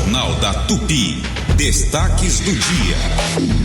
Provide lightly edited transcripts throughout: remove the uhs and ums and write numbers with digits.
Jornal da Tupi. Destaques do dia.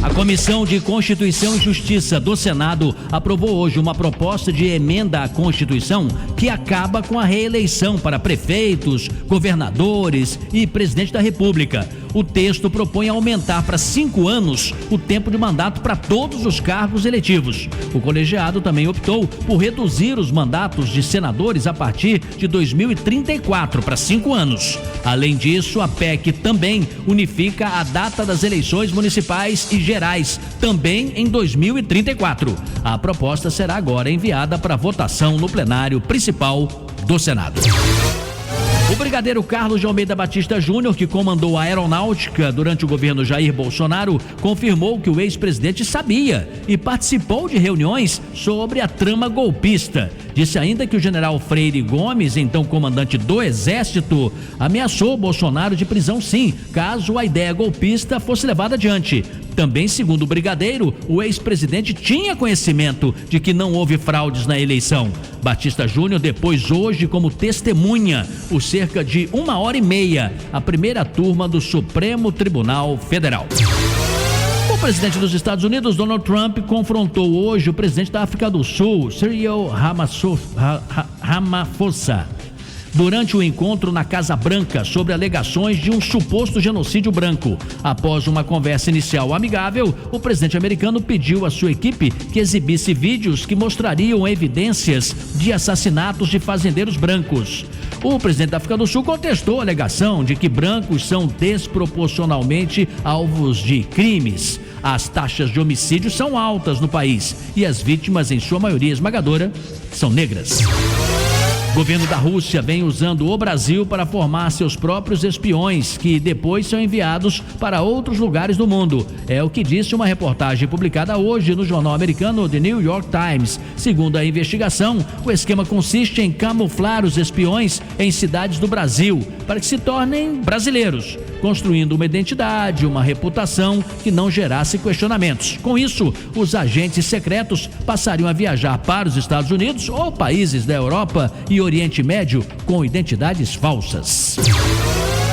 A Comissão de Constituição e Justiça do Senado aprovou hoje uma proposta de emenda à Constituição que acaba com a reeleição para prefeitos, governadores e presidente da República. O texto propõe aumentar para 5 anos o tempo de mandato para todos os cargos eletivos. O colegiado também optou por reduzir os mandatos de senadores a partir de 2034 para 5 anos. Além disso, a PEC também unifica a data das eleições municipais e gerais, também em 2034. A proposta será agora enviada para votação no plenário principal do Senado. O brigadeiro Carlos de Almeida Batista Júnior, que comandou a aeronáutica durante o governo Jair Bolsonaro, confirmou que o ex-presidente sabia e participou de reuniões sobre a trama golpista. Disse ainda que o general Freire Gomes, então comandante do Exército, ameaçou Bolsonaro de prisão sim, caso a ideia golpista fosse levada adiante. Também, segundo o brigadeiro, o ex-presidente tinha conhecimento de que não houve fraudes na eleição. Batista Júnior depôs hoje como testemunha, por cerca de 1h30, a primeira turma do Supremo Tribunal Federal. O presidente dos Estados Unidos, Donald Trump, confrontou hoje o presidente da África do Sul, Cyril Ramaphosa, durante o encontro na Casa Branca sobre alegações de um suposto genocídio branco. Após uma conversa inicial amigável, o presidente americano pediu à sua equipe que exibisse vídeos que mostrariam evidências de assassinatos de fazendeiros brancos. O presidente da África do Sul contestou a alegação de que brancos são desproporcionalmente alvos de crimes. As taxas de homicídio são altas no país e as vítimas, em sua maioria esmagadora, são negras. O governo da Rússia vem usando o Brasil para formar seus próprios espiões, que depois são enviados para outros lugares do mundo. É o que disse uma reportagem publicada hoje no jornal americano The New York Times. Segundo a investigação, o esquema consiste em camuflar os espiões em cidades do Brasil para que se tornem brasileiros, construindo uma identidade, uma reputação que não gerasse questionamentos. Com isso, os agentes secretos passariam a viajar para os Estados Unidos ou países da Europa e Oriente Médio com identidades falsas.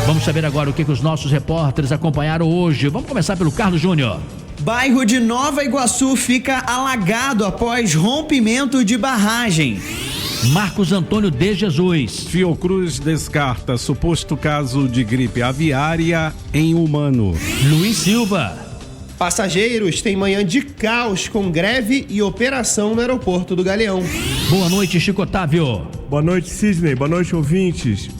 Vamos saber agora o que os nossos repórteres acompanharam hoje. Vamos começar pelo Carlos Júnior. Bairro de Nova Iguaçu fica alagado após rompimento de barragem. Marcos Antônio de Jesus. Fiocruz descarta suposto caso de gripe aviária em humano. Luiz Silva. Passageiros têm manhã de caos com greve e operação no aeroporto do Galeão. Boa noite, Chico Otávio. Boa noite, Sidney. Boa noite, ouvintes.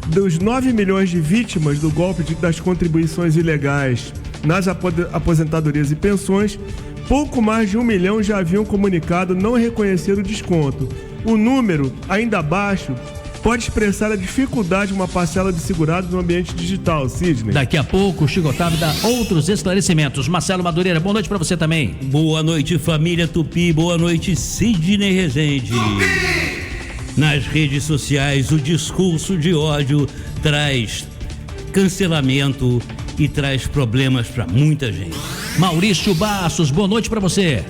Dos 9 milhões de vítimas do golpe das contribuições ilegais nas aposentadorias e pensões, pouco mais de 1 milhão já haviam comunicado não reconhecer o desconto. O número, ainda baixo, pode expressar a dificuldade de uma parcela de segurados no ambiente digital, Sidney. Daqui a pouco o Chico Otávio dá outros esclarecimentos. Marcelo Madureira, boa noite pra você também. Boa noite, família Tupi. Boa noite, Sidney Rezende. Nas redes sociais, o discurso de ódio traz cancelamento e traz problemas pra muita gente. Maurício Bastos, boa noite pra você.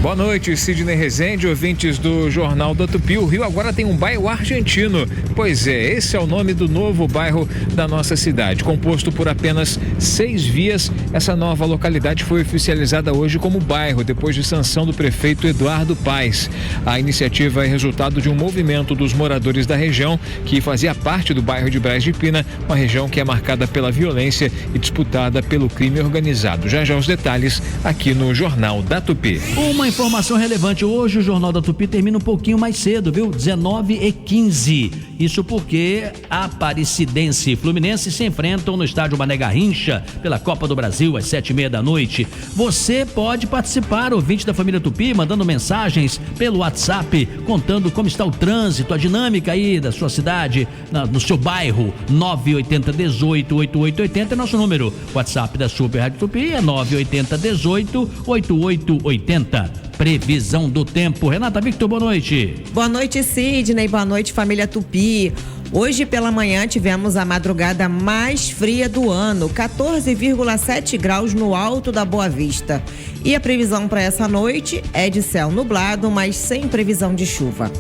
Boa noite, Sidney Rezende, ouvintes do Jornal da Tupi. O Rio agora tem um bairro argentino. Pois é, esse é o nome do novo bairro da nossa cidade. Composto por apenas 6 vias, essa nova localidade foi oficializada hoje como bairro, depois de sanção do prefeito Eduardo Paes. A iniciativa é resultado de um movimento dos moradores da região, que fazia parte do bairro de Braz de Pina, uma região que é marcada pela violência e disputada pelo crime organizado. Já os detalhes aqui no Jornal da Tupi. Uma informação relevante, hoje o Jornal da Tupi termina um pouquinho mais cedo, viu? 19h15. Isso porque Aparecidense e Fluminense se enfrentam no estádio Mané Garrincha pela Copa do Brasil às 7h30 da noite. Você pode participar, ouvinte da família Tupi, mandando mensagens pelo WhatsApp, contando como está o trânsito, a dinâmica aí da sua cidade, no seu bairro. 980 18 8880 é nosso número. WhatsApp da Super Rádio Tupi é 980 18 8880. Previsão do tempo. Renata Victor, boa noite. Boa noite, Sidney. Boa noite, família Tupi. Hoje pela manhã tivemos a madrugada mais fria do ano, 14,7 graus no alto da Boa Vista. E a previsão para essa noite é de céu nublado, mas sem previsão de chuva.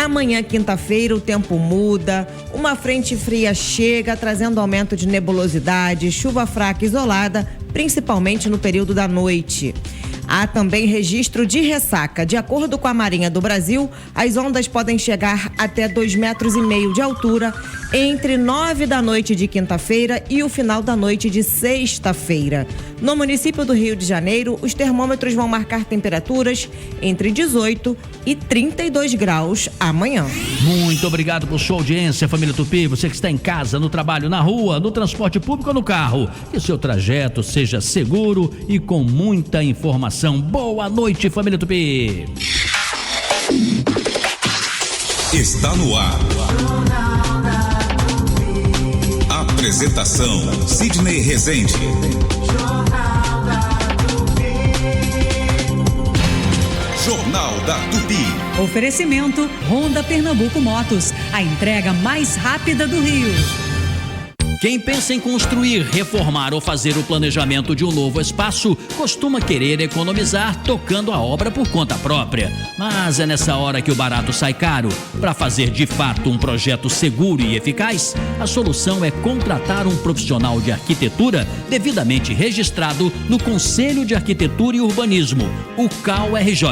Amanhã, quinta-feira, o tempo muda, uma frente fria chega, trazendo aumento de nebulosidade, chuva fraca isolada, principalmente no período da noite. Há também registro de ressaca. De acordo com a Marinha do Brasil, as ondas podem chegar até 2,5 metros de altura entre 9 da noite de quinta-feira e o final da noite de sexta-feira. No município do Rio de Janeiro, os termômetros vão marcar temperaturas entre 18 e 32 graus amanhã. Muito obrigado por sua audiência, família Tupi. Você que está em casa, no trabalho, na rua, no transporte público ou no carro. Que o seu trajeto seja seguro e com muita informação. Boa noite, família Tupi. Está no ar. Apresentação: Sidney Rezende. Jornal da Tupi. Oferecimento Honda Pernambuco Motos, a entrega mais rápida do Rio. Quem pensa em construir, reformar ou fazer o planejamento de um novo espaço costuma querer economizar tocando a obra por conta própria. Mas é nessa hora que o barato sai caro. Para fazer de fato um projeto seguro e eficaz, a solução é contratar um profissional de arquitetura devidamente registrado no Conselho de Arquitetura e Urbanismo, o CAU-RJ.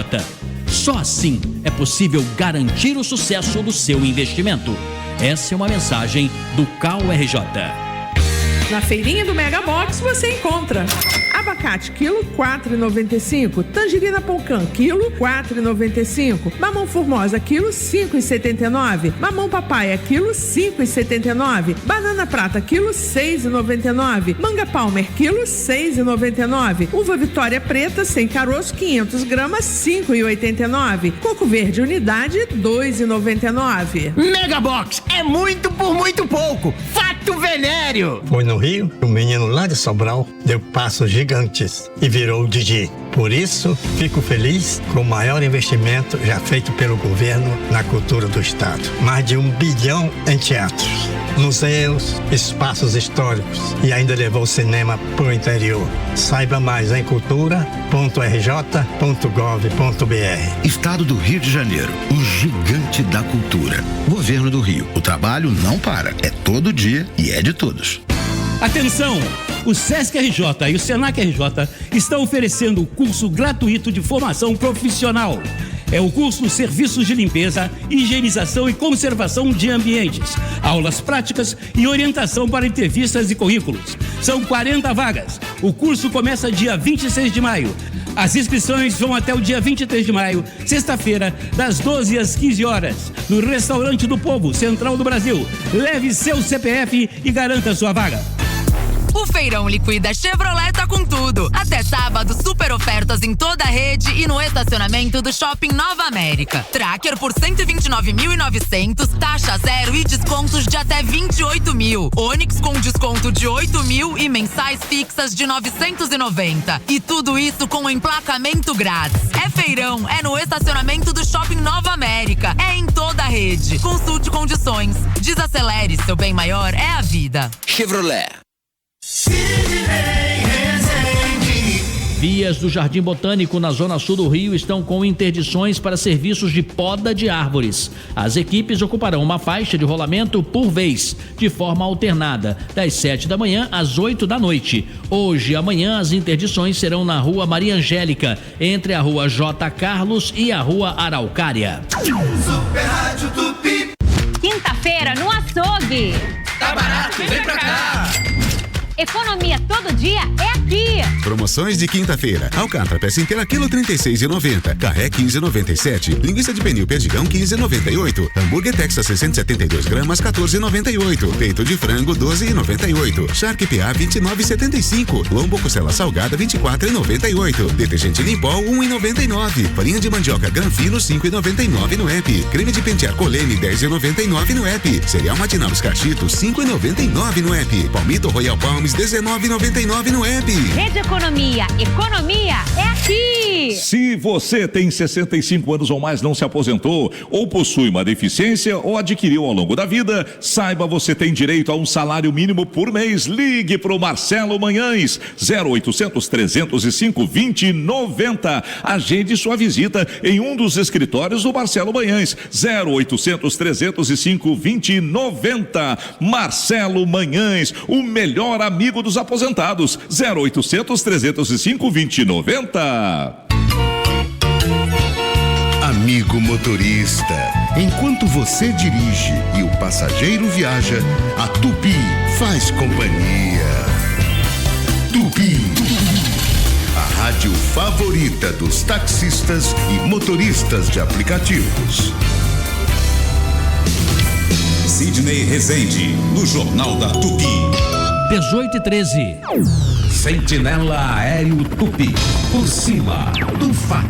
Só assim é possível garantir o sucesso do seu investimento. Essa é uma mensagem do CAU-RJ. Na feirinha do Mega Box você encontra abacate quilo 4,95, tangerina Polcã quilo 4,95, mamão formosa quilo 5,79, mamão papaya quilo 5,79, banana prata quilo 6,99, manga palmer quilo 6,99, uva Vitória preta sem caroço 500 gramas 5,89, coco verde unidade 2,99. Mega Box é muito por muito pouco. Fato venéreo. Foi no Rio, um menino lá de Sobral deu passos gigantes e virou o Didi. Por isso, fico feliz com o maior investimento já feito pelo governo na cultura do estado. Mais de 1 bilhão em teatros, museus, espaços históricos e ainda levou o cinema para o interior. Saiba mais em cultura.rj.gov.br. Estado do Rio de Janeiro, o gigante da cultura. Governo do Rio, o trabalho não para, é todo dia e é de todos. Atenção! O Sesc RJ e o Senac RJ estão oferecendo o curso gratuito de formação profissional. É o curso Serviços de Limpeza, Higienização e Conservação de Ambientes. Aulas práticas e orientação para entrevistas e currículos. São 40 vagas. O curso começa dia 26 de maio. As inscrições vão até o dia 23 de maio, sexta-feira, das 12 às 15 horas, no Restaurante do Povo, Central do Brasil. Leve seu CPF e garanta sua vaga. O Feirão Liquida Chevrolet tá com tudo. Até sábado, super ofertas em toda a rede e no estacionamento do Shopping Nova América. Tracker por 129.900, taxa zero e descontos de até 28 mil. Onix com desconto de 8 mil e mensais fixas de 990. E tudo isso com emplacamento grátis. É feirão, é no estacionamento do Shopping Nova América. É em toda a rede. Consulte condições. Desacelere, seu bem maior é a vida. Chevrolet. Vias do Jardim Botânico na zona sul do Rio estão com interdições para serviços de poda de árvores. As equipes ocuparão uma faixa de rolamento por vez, de forma alternada, das 7 da manhã às 8 da noite. Hoje e amanhã as interdições serão na Rua Maria Angélica, entre a Rua J. Carlos e a Rua Araucária. Super Rádio Tupi. Quinta-feira no açougue. Tá barato, vem pra cá. Economia todo dia é aqui. Promoções de quinta-feira. Alcatra peça inteira quilo 36,90. Carré 15,97. Linguiça de pernil perdigão 15,98. Hambúrguer Texas 672 gramas 14,98. Peito de frango 12,98. Charque PA 29,75. Lombo costela salgada 24,98. Detergente Limpol 1,99. Farinha de mandioca Granfino 5,99 no app. Creme de pentear Colene 10,99 no app. Cereal matinal Escachito 5,99 no app. Palmito Royal Palms R$19,99 no app. Rede Economia. Economia é aqui. Tupi. Se você tem 65 anos ou mais, não se aposentou, ou possui uma deficiência ou adquiriu ao longo da vida, saiba, você tem direito a um salário mínimo por mês. Ligue para o Marcelo Manhães, 0800 305 2090. Agende sua visita em um dos escritórios do Marcelo Manhães, 0800 305 2090. Marcelo Manhães, o melhor amigo dos aposentados, 0800 305 2090. Amigo motorista, enquanto você dirige e o passageiro viaja, a Tupi faz companhia. Tupi, a rádio favorita dos taxistas e motoristas de aplicativos. Sidney Rezende, no Jornal da Tupi. 18h13. Sentinela Aéreo Tupi, por cima do fato.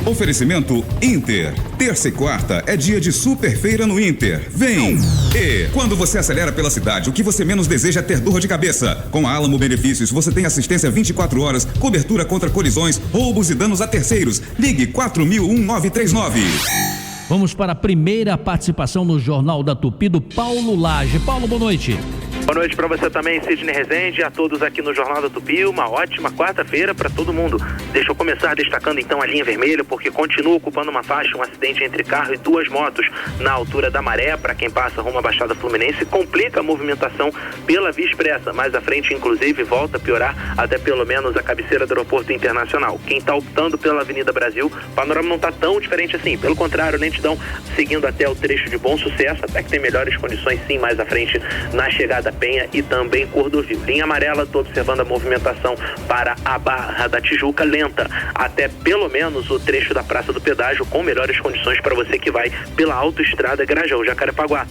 Oferecimento Inter. Terça e quarta é dia de super feira no Inter. Vem! E quando você acelera pela cidade, o que você menos deseja é ter dor de cabeça. Com a Alamo Benefícios, você tem assistência 24 horas, cobertura contra colisões, roubos e danos a terceiros. Ligue 4000-1939. Vamos para a primeira participação no Jornal da Tupi do Paulo Lage. Paulo, boa noite. Boa noite para você também, Sidney Rezende, a todos aqui no Jornal da Tupi. Uma ótima quarta-feira para todo mundo. Deixa eu começar destacando então a linha vermelha, porque continua ocupando uma faixa, um acidente entre carro e duas motos na altura da Maré, para quem passa rumo à Baixada Fluminense, complica a movimentação pela Via Expressa. Mais à frente, inclusive, volta a piorar até pelo menos a cabeceira do Aeroporto Internacional. Quem está optando pela Avenida Brasil, o panorama não está tão diferente assim. Pelo contrário, lentidão seguindo até o trecho de Bom Sucesso, até que tem melhores condições sim mais à frente na chegada Penha e também Cordovil. Linha amarela, estou observando a movimentação para a Barra da Tijuca, lenta até pelo menos o trecho da Praça do Pedágio, com melhores condições para você que vai pela autoestrada Grajaú, Jacarepaguá.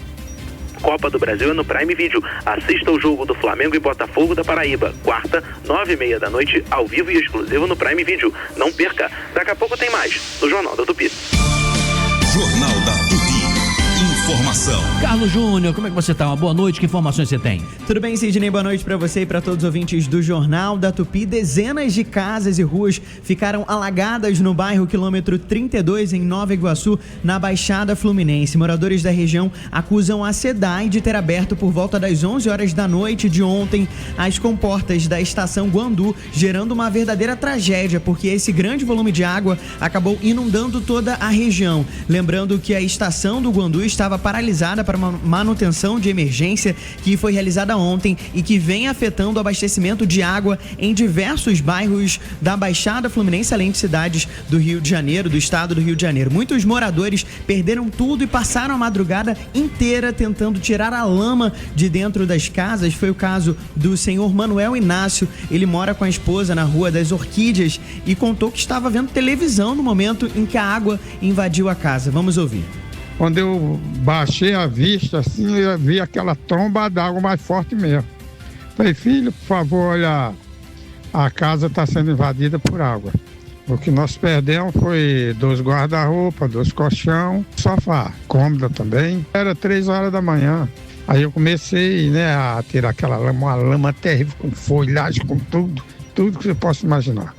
Copa do Brasil é no Prime Video. Assista o jogo do Flamengo e Botafogo da Paraíba. Quarta, 9h30 da noite, ao vivo e exclusivo no Prime Video. Não perca. Daqui a pouco tem mais no Jornal da Tupi. Jornal da Tupi. Informação. Carlos Júnior, como é que você está? Uma boa noite, que informações você tem? Tudo bem, Sidney? Boa noite para você e para todos os ouvintes do Jornal da Tupi. Dezenas de casas e ruas ficaram alagadas no bairro quilômetro 32, em Nova Iguaçu, na Baixada Fluminense. Moradores da região acusam a SEDAI de ter aberto por volta das 11 horas da noite de ontem as comportas da estação Guandu, gerando uma verdadeira tragédia, porque esse grande volume de água acabou inundando toda a região. Lembrando que a estação do Guandu estava paralisada para uma manutenção de emergência que foi realizada ontem e que vem afetando o abastecimento de água em diversos bairros da Baixada Fluminense, além de cidades do Rio de Janeiro, do estado do Rio de Janeiro. Muitos moradores perderam tudo e passaram a madrugada inteira tentando tirar a lama de dentro das casas. Foi o caso do senhor Manuel Inácio. Ele mora com a esposa na Rua das Orquídeas e contou que estava vendo televisão no momento em que a água invadiu a casa. Vamos ouvir. Quando eu baixei a vista, assim, eu vi aquela tromba d'água mais forte mesmo. Falei, filho, por favor, olha, a casa está sendo invadida por água. O que nós perdemos foi 2 guarda-roupa, 2 colchão, sofá, cômoda também. Era 3 horas da manhã. Aí eu comecei, né, a tirar aquela lama, uma lama terrível, com folhagem, com tudo que você possa imaginar.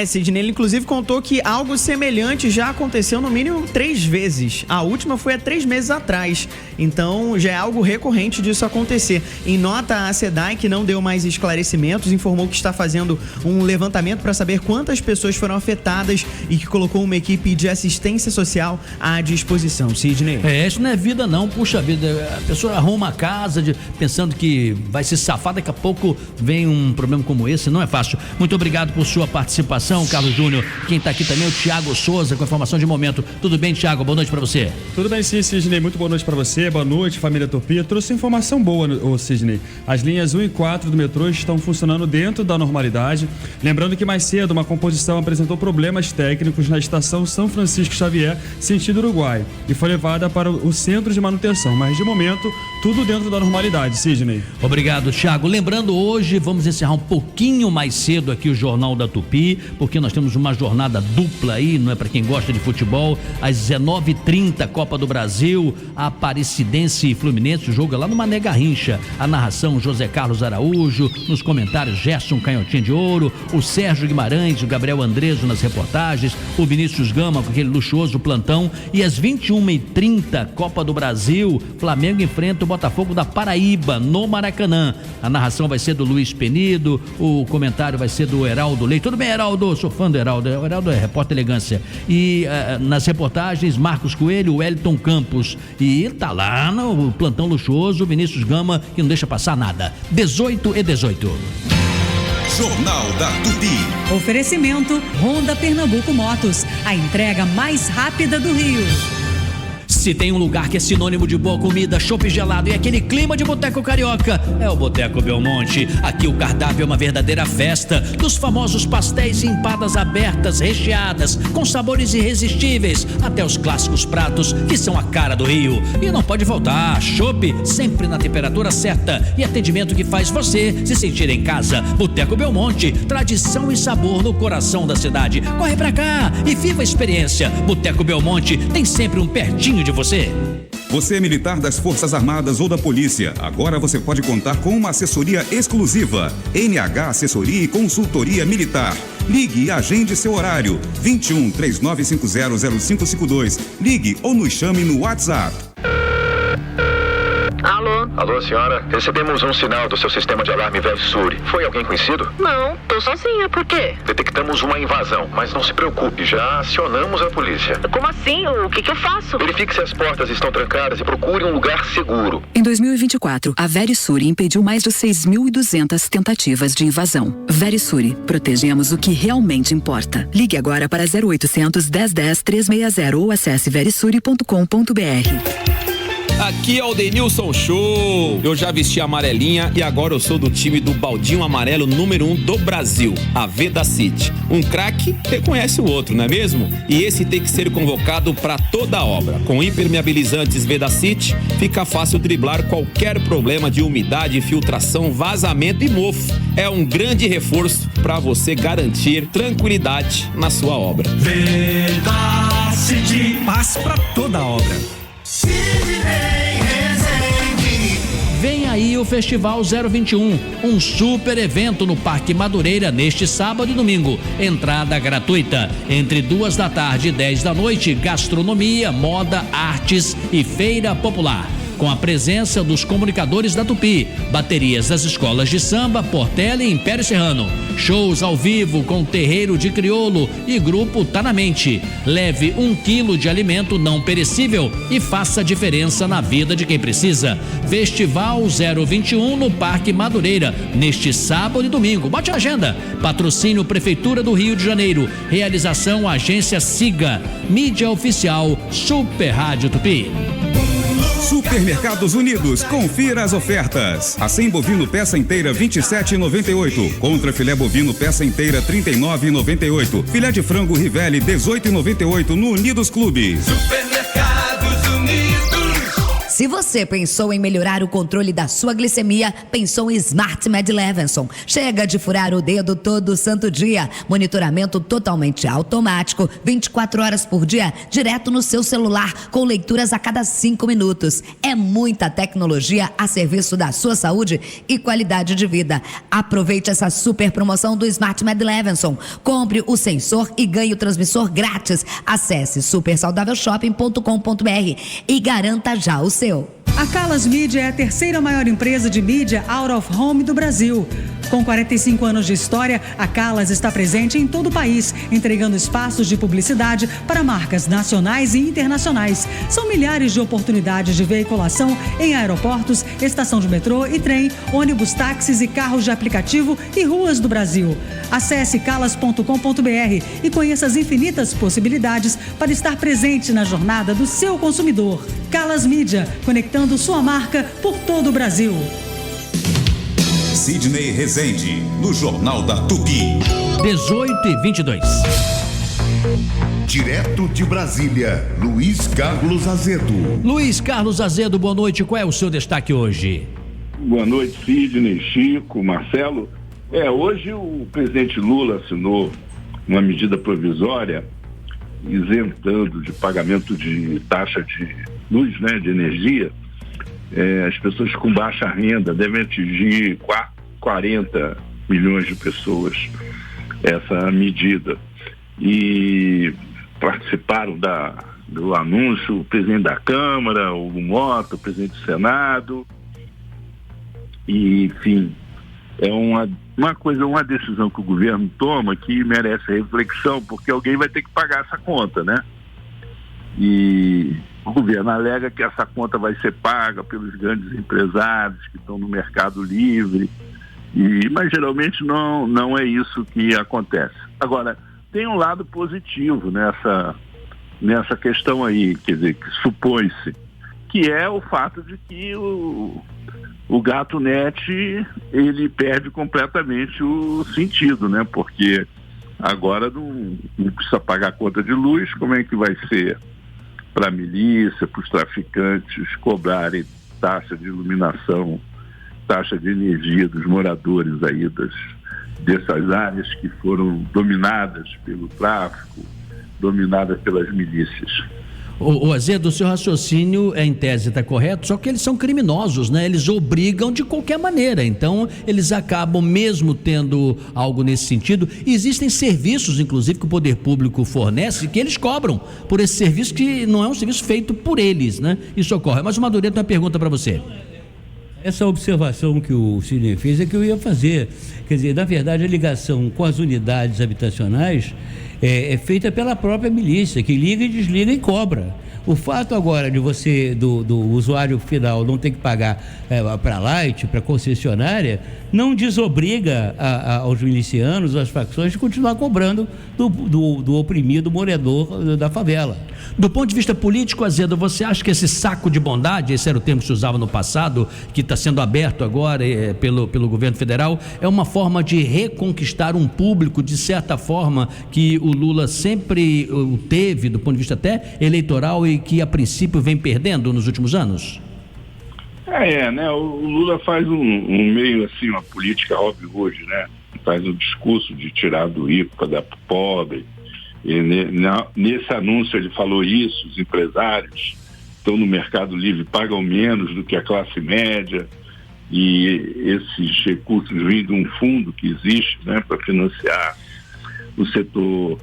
Sidney, ele inclusive contou que algo semelhante já aconteceu no mínimo 3 vezes. A última foi há 3 meses atrás. Então já é algo recorrente disso acontecer. Em nota, a SEDAI, que não deu mais esclarecimentos, informou que está fazendo um levantamento para saber quantas pessoas foram afetadas e que colocou uma equipe de assistência social à disposição. Sidney? Isso não é vida não, puxa vida. A pessoa arruma a casa pensando que vai se safar, daqui a pouco vem um problema como esse, não é fácil. Muito obrigado por sua participação, Carlos Júnior. Quem está aqui também é o Thiago Souza, com a informação de momento. Tudo bem, Thiago? Boa noite para você. Tudo bem, sim, Sidney. Muito boa noite para você. Boa noite, família Tupi. Trouxe informação boa, Sidney. As linhas 1 e 4 do metrô estão funcionando dentro da normalidade. Lembrando que mais cedo uma composição apresentou problemas técnicos na estação São Francisco Xavier, sentido Uruguai, e foi levada para o centro de manutenção. Mas de momento, tudo dentro da normalidade, Sidney. Obrigado, Thiago. Lembrando, hoje vamos encerrar um pouquinho mais cedo aqui o Jornal da Tupi, porque nós temos uma jornada dupla aí, não é para quem gosta de futebol, às 19h30, Copa do Brasil, Aparecidense e Fluminense, o jogo é lá no Mané Garrincha. A narração José Carlos Araújo, nos comentários Gerson Canhotinha de Ouro, o Sérgio Guimarães, o Gabriel Andreso nas reportagens, o Vinícius Gama com aquele luxuoso plantão, e às 21h30, Copa do Brasil, Flamengo enfrenta o Botafogo da Paraíba, no Maracanã. A narração vai ser do Luiz Penido, o comentário vai ser do Heraldo Leite. Tudo bem, Heraldo? Sou fã do Heraldo. O Heraldo é repórter elegância. E nas reportagens, Marcos Coelho, Wellington Campos. E ele tá lá no plantão luxuoso, Vinícius Gama, que não deixa passar nada. 18h18. Jornal da Tupi. Oferecimento Honda Pernambuco Motos, a entrega mais rápida do Rio. Se tem um lugar que é sinônimo de boa comida, chopp gelado e aquele clima de boteco carioca, é o Boteco Belmonte. Aqui o cardápio é uma verdadeira festa, dos famosos pastéis e empadas abertas, recheadas, com sabores irresistíveis, até os clássicos pratos que são a cara do Rio. E não pode faltar, chopp sempre na temperatura certa e atendimento que faz você se sentir em casa. Boteco Belmonte, tradição e sabor no coração da cidade. Corre pra cá e viva a experiência. Boteco Belmonte tem sempre um pertinho de você. Você é militar das Forças Armadas ou da Polícia. Agora você pode contar com uma assessoria exclusiva. NH Assessoria e Consultoria Militar. Ligue e agende seu horário. 21 3950 0552. Ligue ou nos chame no WhatsApp. Alô? Alô, senhora. Recebemos um sinal do seu sistema de alarme Verisure. Foi alguém conhecido? Não, tô sozinha. Por quê? Detectamos uma invasão, mas não se preocupe, já acionamos a polícia. Como assim? O que eu faço? Verifique se as portas estão trancadas e procure um lugar seguro. Em 2024, a Verisure impediu mais de 6.200 tentativas de invasão. Verisure, protegemos o que realmente importa. Ligue agora para 0800 1010 360 ou acesse verisure.com.br. Aqui é o Denilson Show. Eu já vesti a amarelinha e agora eu sou do time do baldinho amarelo número 1 do Brasil, a Veda City. Um craque reconhece o outro, não é mesmo? E esse tem que ser convocado para toda a obra. Com impermeabilizantes Veda City, fica fácil driblar qualquer problema de umidade, filtração, vazamento e mofo. É um grande reforço para você garantir tranquilidade na sua obra. Veda City, paz para toda a obra. Vem aí o Festival 021, um super evento no Parque Madureira neste sábado e domingo. Entrada gratuita. Entre 2 da tarde e 10 da noite, gastronomia, moda, artes e feira popular. Com a presença dos comunicadores da Tupi, baterias das escolas de samba, Portela e Império Serrano. Shows ao vivo com Terreiro de Crioulo e Grupo Tá na Mente. Leve 1 quilo de alimento não perecível e faça diferença na vida de quem precisa. Festival 021 no Parque Madureira, neste sábado e domingo. Bote a agenda. Patrocínio Prefeitura do Rio de Janeiro. Realização Agência Siga. Mídia Oficial Super Rádio Tupi. Supermercados Unidos, confira as ofertas. Acém bovino peça inteira 27,98. Contra filé bovino peça inteira 39,98. Filé de frango Rivelli 18,98 no Unidos Clube. Supermercados Unidos. Se você pensou em melhorar o controle da sua glicemia, pensou em Smart Med Levinson. Chega de furar o dedo todo santo dia. Monitoramento totalmente automático, 24 horas por dia, direto no seu celular, com leituras a cada 5 minutos. É muita tecnologia a serviço da sua saúde e qualidade de vida. Aproveite essa super promoção do Smart Med Levinson. Compre o sensor e ganhe o transmissor grátis. Acesse supersaudávelshoping.com.br e garanta já o seu. A Calas Mídia é a terceira maior empresa de mídia out of home do Brasil. Com 45 anos de história, a Calas está presente em todo o país, entregando espaços de publicidade para marcas nacionais e internacionais. São milhares de oportunidades de veiculação em aeroportos, estação de metrô e trem, ônibus, táxis e carros de aplicativo e ruas do Brasil. Acesse calas.com.br e conheça as infinitas possibilidades para estar presente na jornada do seu consumidor. Calas Mídia, conectando sua marca por todo o Brasil. Sidney Rezende, no Jornal da Tupi. 18h22. Direto de Brasília, Luiz Carlos Azedo. Luiz Carlos Azedo, boa noite. Qual é o seu destaque hoje? Boa noite, Sidney, Chico, Marcelo. Hoje o presidente Lula assinou uma medida provisória isentando de pagamento de taxa de luz, né, de energia, as pessoas com baixa renda devem atingir 40 milhões de pessoas, essa medida. E participaram do anúncio o presidente da Câmara, o Mota, o presidente do Senado, e, enfim, é uma decisão que o governo toma que merece reflexão, porque alguém vai ter que pagar essa conta, né? E o governo alega que essa conta vai ser paga pelos grandes empresários que estão no mercado livre, mas geralmente não é isso que acontece. Agora, tem um lado positivo nessa questão aí, quer dizer, que supõe-se, que é o fato de que o gato net, ele perde completamente o sentido, né? Porque agora não precisa pagar conta de luz. Como é que vai ser para a milícia, para os traficantes cobrarem taxa de iluminação, taxa de energia dos moradores aí dessas áreas que foram dominadas pelo tráfico, dominadas pelas milícias? O Azedo, o seu raciocínio em tese está correto, só que eles são criminosos, né? Eles obrigam de qualquer maneira, então eles acabam mesmo tendo algo nesse sentido. E existem serviços, inclusive, que o poder público fornece, que eles cobram por esse serviço, que não é um serviço feito por eles, né? Isso ocorre. Mas o Madureira tem uma pergunta para você. Essa observação que o Sidney fez é que eu ia fazer. Quer dizer, na verdade, a ligação com as unidades habitacionais é feita pela própria milícia, que liga e desliga e cobra. O fato agora de você, do usuário final, não ter que pagar para a Light, para a concessionária, não desobriga aos milicianos, às facções, de continuar cobrando do oprimido morador da favela. Do ponto de vista político, Azedo, você acha que esse saco de bondade, esse era o termo que se usava no passado, que está sendo aberto agora pelo governo federal, é uma forma de reconquistar um público, de certa forma, que o Lula sempre teve, do ponto de vista até eleitoral, e que a princípio vem perdendo nos últimos anos? Né? O Lula faz um meio assim, uma política óbvia hoje, né? Faz um discurso de tirar do rico para dar para o pobre. E nesse anúncio ele falou isso: os empresários estão no mercado livre, pagam menos do que a classe média, e esses recursos vêm de um fundo que existe, né, para financiar o setor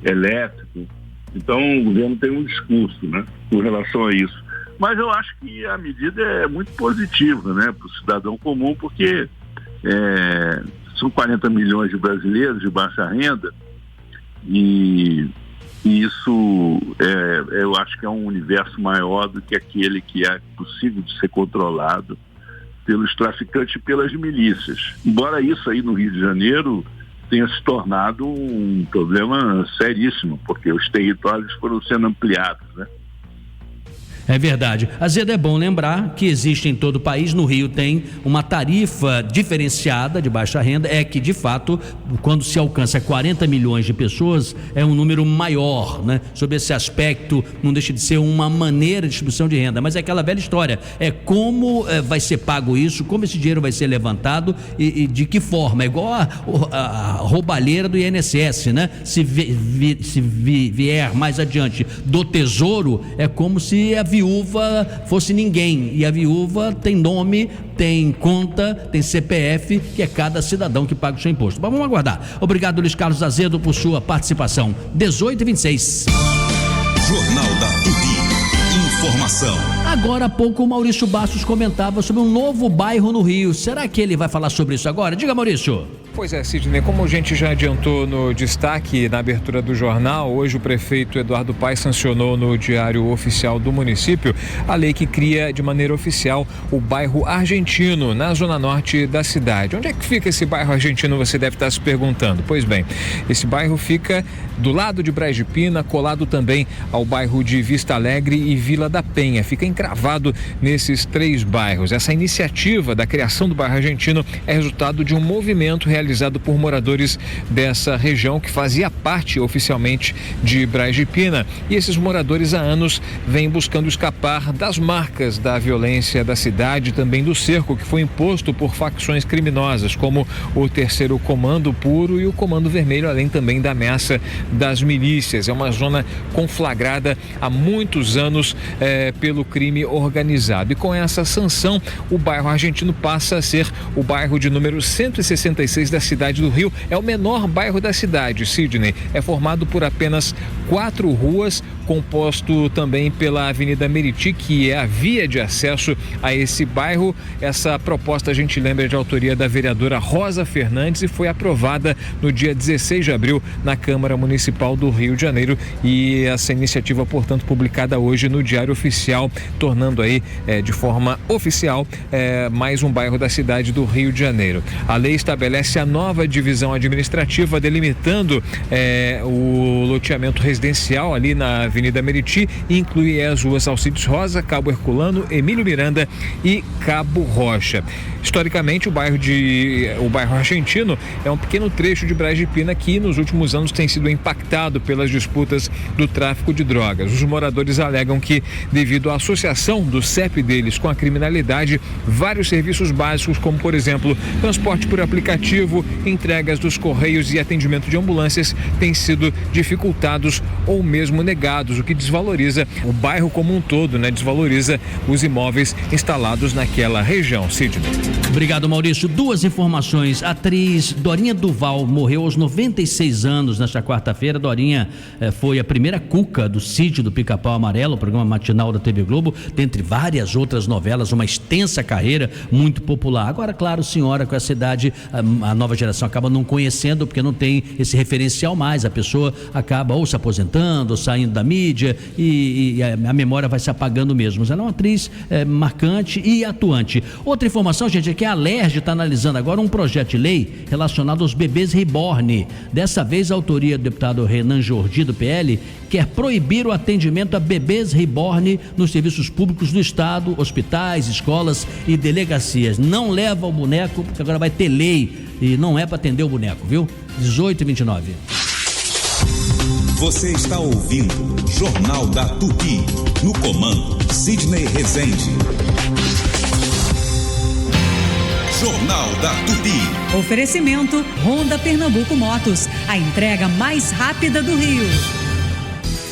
elétrico. Então o governo tem um discurso, né, com relação a isso. Mas eu acho que a medida é muito positiva, né, para o cidadão comum, porque são 40 milhões de brasileiros de baixa renda, e isso eu acho que é um universo maior do que aquele que é possível de ser controlado pelos traficantes e pelas milícias. Embora isso aí no Rio de Janeiro tenha se tornado um problema seríssimo, porque os territórios foram sendo ampliados, né? É verdade. Azedo, é bom lembrar que existe em todo o país. No Rio tem uma tarifa diferenciada de baixa renda, que de fato, quando se alcança 40 milhões de pessoas, é um número maior, né? Sob esse aspecto, não deixa de ser uma maneira de distribuição de renda, mas é aquela velha história, como vai ser pago isso, como esse dinheiro vai ser levantado e de que forma. É igual a roubalheira do INSS, né? Se vier mais adiante do Tesouro, é como se a viúva fosse ninguém, e a viúva tem nome, tem conta, tem CPF, que é cada cidadão que paga o seu imposto. Mas vamos aguardar. Obrigado, Luiz Carlos Azedo, por sua participação. 18h26. Jornal da Tupi. Informação. Agora há pouco o Maurício Bastos comentava sobre um novo bairro no Rio. Será que ele vai falar sobre isso agora? Diga, Maurício. Pois é, Sidney, como a gente já adiantou no destaque na abertura do jornal, hoje o prefeito Eduardo Paes sancionou no Diário Oficial do município a lei que cria de maneira oficial o bairro Argentino, na zona norte da cidade. Onde é que fica esse bairro Argentino, você deve estar se perguntando? Pois bem, esse bairro fica do lado de Braz de Pina, colado também ao bairro de Vista Alegre e Vila da Penha. Fica encravado nesses três bairros. Essa iniciativa da criação do bairro Argentino é resultado de um movimento realizado realizado por moradores dessa região que fazia parte oficialmente de Braz de Pina. E esses moradores há anos vêm buscando escapar das marcas da violência da cidade, também do cerco que foi imposto por facções criminosas, como o Terceiro Comando Puro e o Comando Vermelho, além também da ameaça das milícias. É uma zona conflagrada há muitos anos pelo crime organizado. E com essa sanção, o bairro Argentino passa a ser o bairro de número 166 da cidade do Rio. É o menor bairro da cidade, Sidney. É formado por apenas 4 ruas, composto também pela Avenida Meriti, que é a via de acesso a esse bairro. Essa proposta, a gente lembra, de autoria da vereadora Rosa Fernandes e foi aprovada no dia 16 de abril na Câmara Municipal do Rio de Janeiro, e essa iniciativa, portanto, publicada hoje no Diário Oficial, tornando aí de forma oficial mais um bairro da cidade do Rio de Janeiro. A lei estabelece a nova divisão administrativa, delimitando o loteamento residencial ali na Avenida Meriti, e inclui as ruas Alcides Rosa, Cabo Herculano, Emílio Miranda e Cabo Rocha. Historicamente, o bairro Argentino é um pequeno trecho de Braz de Pina que nos últimos anos tem sido impactado pelas disputas do tráfico de drogas. Os moradores alegam que, devido à associação do CEP deles com a criminalidade, vários serviços básicos, como por exemplo transporte por aplicativo, entregas dos correios e atendimento de ambulâncias, têm sido dificultados ou mesmo negados, o que desvaloriza o bairro como um todo, desvaloriza os imóveis instalados naquela região. Sidney. Obrigado, Maurício. 2 informações. A atriz Dorinha Duval morreu aos 96 anos nesta quarta-feira. Dorinha foi a primeira cuca do Sítio do Pica-Pau Amarelo, o programa matinal da TV Globo, dentre várias outras novelas, uma extensa carreira, muito popular. Agora, claro, senhora, com essa idade, a nova geração acaba não conhecendo, porque não tem esse referencial mais. A pessoa acaba ou se aposentando, ou saindo da mídia, e a memória vai se apagando mesmo. Mas ela é uma atriz marcante e atuante. Outra informação, gente, é que a Alerj está analisando agora um projeto de lei relacionado aos bebês reborn. Dessa vez, a autoria do deputado Renan Jordi, do PL, quer proibir o atendimento a bebês reborn nos serviços públicos do Estado, hospitais, escolas e delegacias. Não leva o boneco, porque agora vai ter lei e não é para atender o boneco, viu? 18h29. Você está ouvindo Jornal da Tupi. No comando, Sidney Rezende. Jornal da Tupi. Oferecimento Honda Pernambuco Motos, a entrega mais rápida do Rio.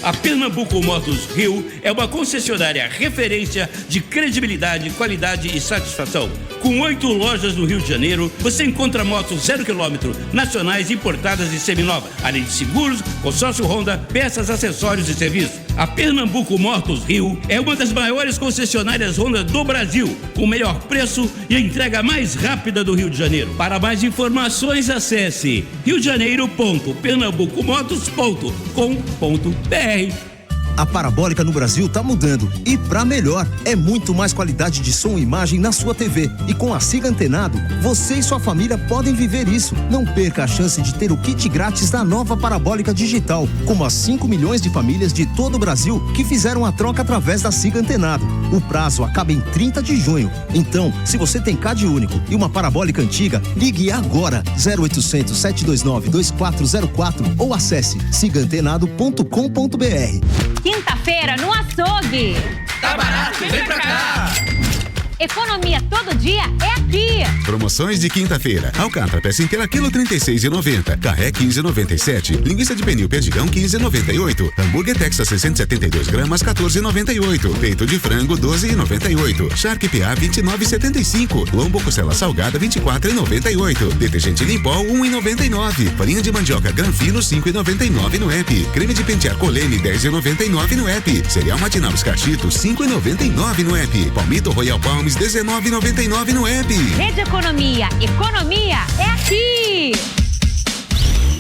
A Pernambuco Motos Rio é uma concessionária referência de credibilidade, qualidade e satisfação. Com 8 lojas no Rio de Janeiro, você encontra motos 0 km, nacionais, importadas e seminovas, além de seguros, consórcio Honda, peças, acessórios e serviços. A Pernambuco Motos Rio é uma das maiores concessionárias Honda do Brasil, com o melhor preço e a entrega mais rápida do Rio de Janeiro. Para mais informações, acesse riodejaneiro.pernambucomotos.com.br. A parabólica no Brasil tá mudando e pra melhor. É muito mais qualidade de som e imagem na sua TV. E com a Siga Antenado, você e sua família podem viver isso. Não perca a chance de ter o kit grátis da nova parabólica digital, como as 5 milhões de famílias de todo o Brasil que fizeram a troca através da Siga Antenado. O prazo acaba em 30 de junho. Então, se você tem CAD único e uma parabólica antiga, ligue agora 0800 729 2404 ou acesse sigaantenado.com.br. Quinta-feira no açougue. Tá barato, vem pra cá. Economia todo dia é aqui. Promoções de quinta-feira. Alcatra peça inteira quilo 36,90. Carré 15,97. Linguiça de pernil perdigão 15,98. Hambúrguer Texas 672 gramas 14,98. Peito de frango 12,98. Charque PA 29,75. Lombo costela salgada 24,98. Detergente Limpol 1,99. Farinha de mandioca Granfino 5,99 no app. Creme de pentear Colene 10,99 no app. Cereal matinal Escachito 5,99 no app. Palmito Royal Palms R$19,99 no app. Rede Economia. Economia é aqui.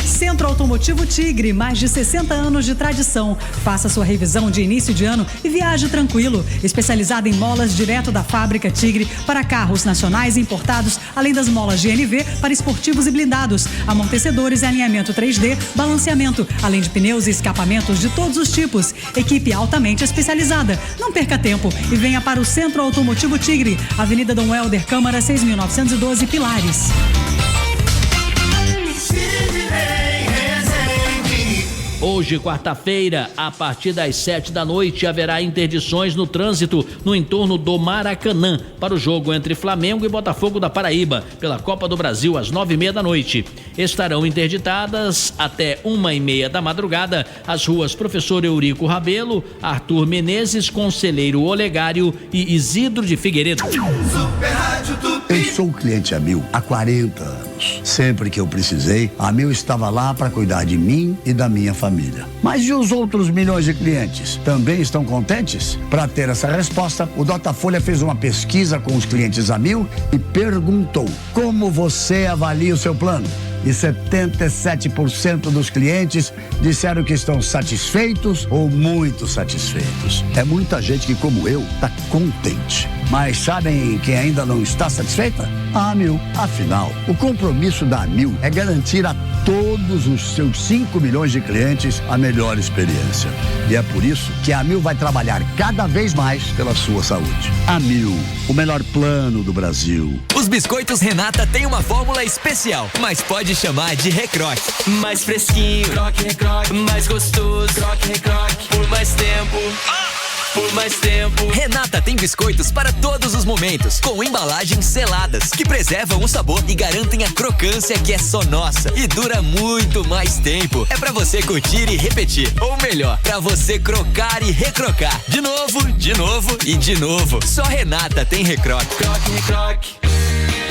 Centro Automotivo Tigre, mais de 60 anos de tradição. Faça sua revisão de início de ano e viaje tranquilo. Especializada em molas direto da fábrica Tigre para carros nacionais e importados, além das molas GNV para esportivos e blindados, amortecedores e alinhamento 3D, balanceamento, além de pneus e escapamentos de todos os tipos. Equipe altamente especializada. Não perca tempo e venha para o Centro Automotivo Tigre, Avenida Dom Helder, Câmara 6.912, Pilares. Sidney Rezende. Hoje, quarta-feira, a partir das 7 da noite, haverá interdições no trânsito no entorno do Maracanã para o jogo entre Flamengo e Botafogo da Paraíba pela Copa do Brasil às 9:30 da noite. Estarão interditadas até 1:30 da madrugada as ruas Professor Eurico Rabelo, Arthur Menezes, Conselheiro Olegário e Isidro de Figueiredo. Super Rádio Tupi. Eu sou cliente Amil há 40 anos. Sempre que eu precisei, a Amil estava lá para cuidar de mim e da minha família. Mas e os outros milhões de clientes? Também estão contentes? Para ter essa resposta, o Datafolha fez uma pesquisa com os clientes Amil e perguntou: como você avalia o seu plano? E 77% dos clientes disseram que estão satisfeitos ou muito satisfeitos. É muita gente que, como eu, está contente. Mas sabem quem ainda não está satisfeita? A Amil. Afinal, o compromisso da Amil é garantir a todos os seus 5 milhões de clientes a melhor experiência. E é por isso que a Amil vai trabalhar cada vez mais pela sua saúde. Amil, o melhor plano do Brasil. Os biscoitos Renata têm uma fórmula especial, mas pode chamar de recroque. Mais fresquinho, croque, recroque. Mais gostoso, croque, recroque. Por mais tempo. Por mais tempo. Renata tem biscoitos para todos os momentos, com embalagens seladas, que preservam o sabor e garantem a crocância que é só nossa e dura muito mais tempo. É pra você curtir e repetir, ou melhor, pra você crocar e recrocar. De novo e de novo. Só Renata tem recroque. Croque, recroque.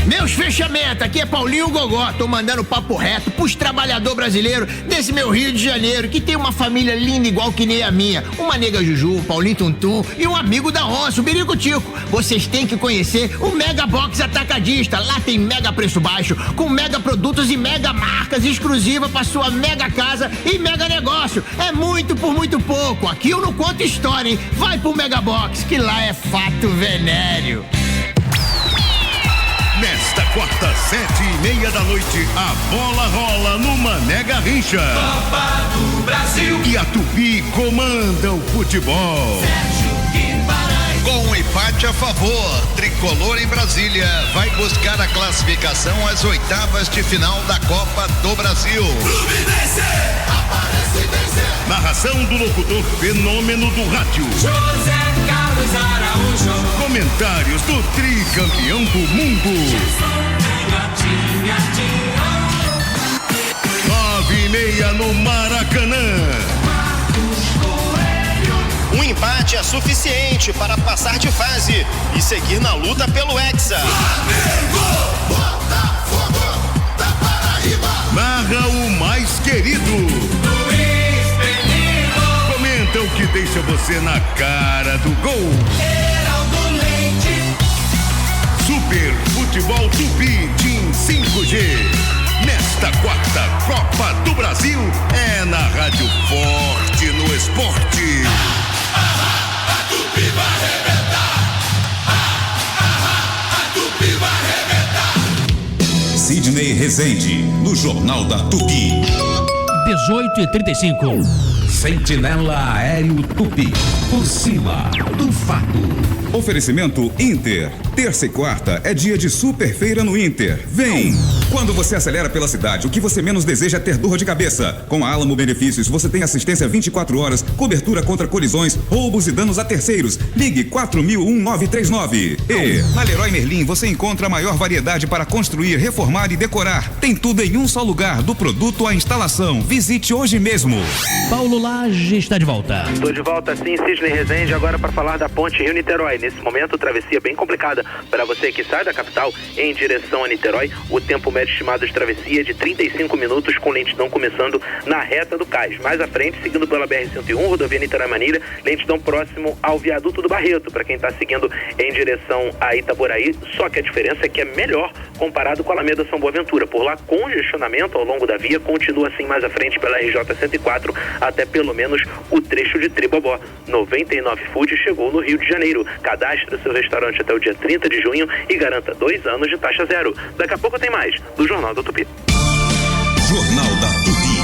Meus fechamentos, aqui é Paulinho Gogó, tô mandando papo reto pros trabalhadores brasileiros desse meu Rio de Janeiro, que tem uma família linda igual que nem a minha, uma nega Juju, Paulinho Tuntum e um amigo da onça, o Birico Tico. Vocês têm que conhecer o Mega Box Atacadista, lá tem mega preço baixo, com mega produtos e mega marcas exclusivas pra sua mega casa e mega negócio. É muito por muito pouco, aqui eu não conto história, hein? Vai pro Mega Box, que lá é fato venéreo. Nesta quarta, 7:30 da noite, a bola rola no Mané Garrincha. Copa do Brasil. E a Tupi comanda o futebol. Com um empate a favor, Tricolor em Brasília vai buscar a classificação às oitavas de final da Copa do Brasil. Fluminense aparece e vence. Narração do locutor fenômeno do rádio, José Carlos Araújo. Comentários do tricampeão do mundo. 9:30 no Maracanã. Um empate é suficiente para passar de fase e seguir na luta pelo Hexa. Flamengo, Botafogo da Paraíba. Narra o mais querido, Luiz Felipe. Comenta o que deixa você na cara do gol. Heraldo Leite. Super Futebol Tupi Team 5G. Nesta quarta Copa do Brasil é na Rádio Forte no Esporte. A Tupi vai arrebentar. A Tupi vai arrebentar. Sidney Rezende, no Jornal da Tupi. 18h35. Sentinela Aéreo Tupi, por cima do fato. Oferecimento Inter. Terça e quarta é dia de super feira no Inter. Vem! Quando você acelera pela cidade, o que você menos deseja é ter dor de cabeça. Com a Alamo Benefícios, você tem assistência 24 horas, cobertura contra colisões, roubos e danos a terceiros. Ligue 4000-1939. E na Leroy Merlin você encontra a maior variedade para construir, reformar e decorar. Tem tudo em um só lugar, do produto à instalação. Visite hoje mesmo. Paulo Lage está de volta. Estou de volta sim, Sidney Rezende, agora para falar da ponte Rio-Niterói. Nesse momento, travessia bem complicada. Para você que sai da capital em direção a Niterói, o tempo médio estimado de travessia é de 35 minutos, com lentidão começando na reta do Cais. Mais à frente, seguindo pela BR-101, rodovia Niterói-Manilha, lentidão próximo ao viaduto do Barreto, para quem está seguindo em direção a Itaboraí, só que a diferença é que é melhor comparado com a Alameda São Boaventura. Por lá, congestionamento ao longo da via continua assim mais à frente pela RJ-104, até pelo menos o trecho de Tribobó. 99 Food chegou no Rio de Janeiro. Cadastre seu restaurante até o dia 30 de junho e garanta 2 anos de taxa zero. Daqui a pouco tem mais do Jornal da Tupi. Jornal da Tupi.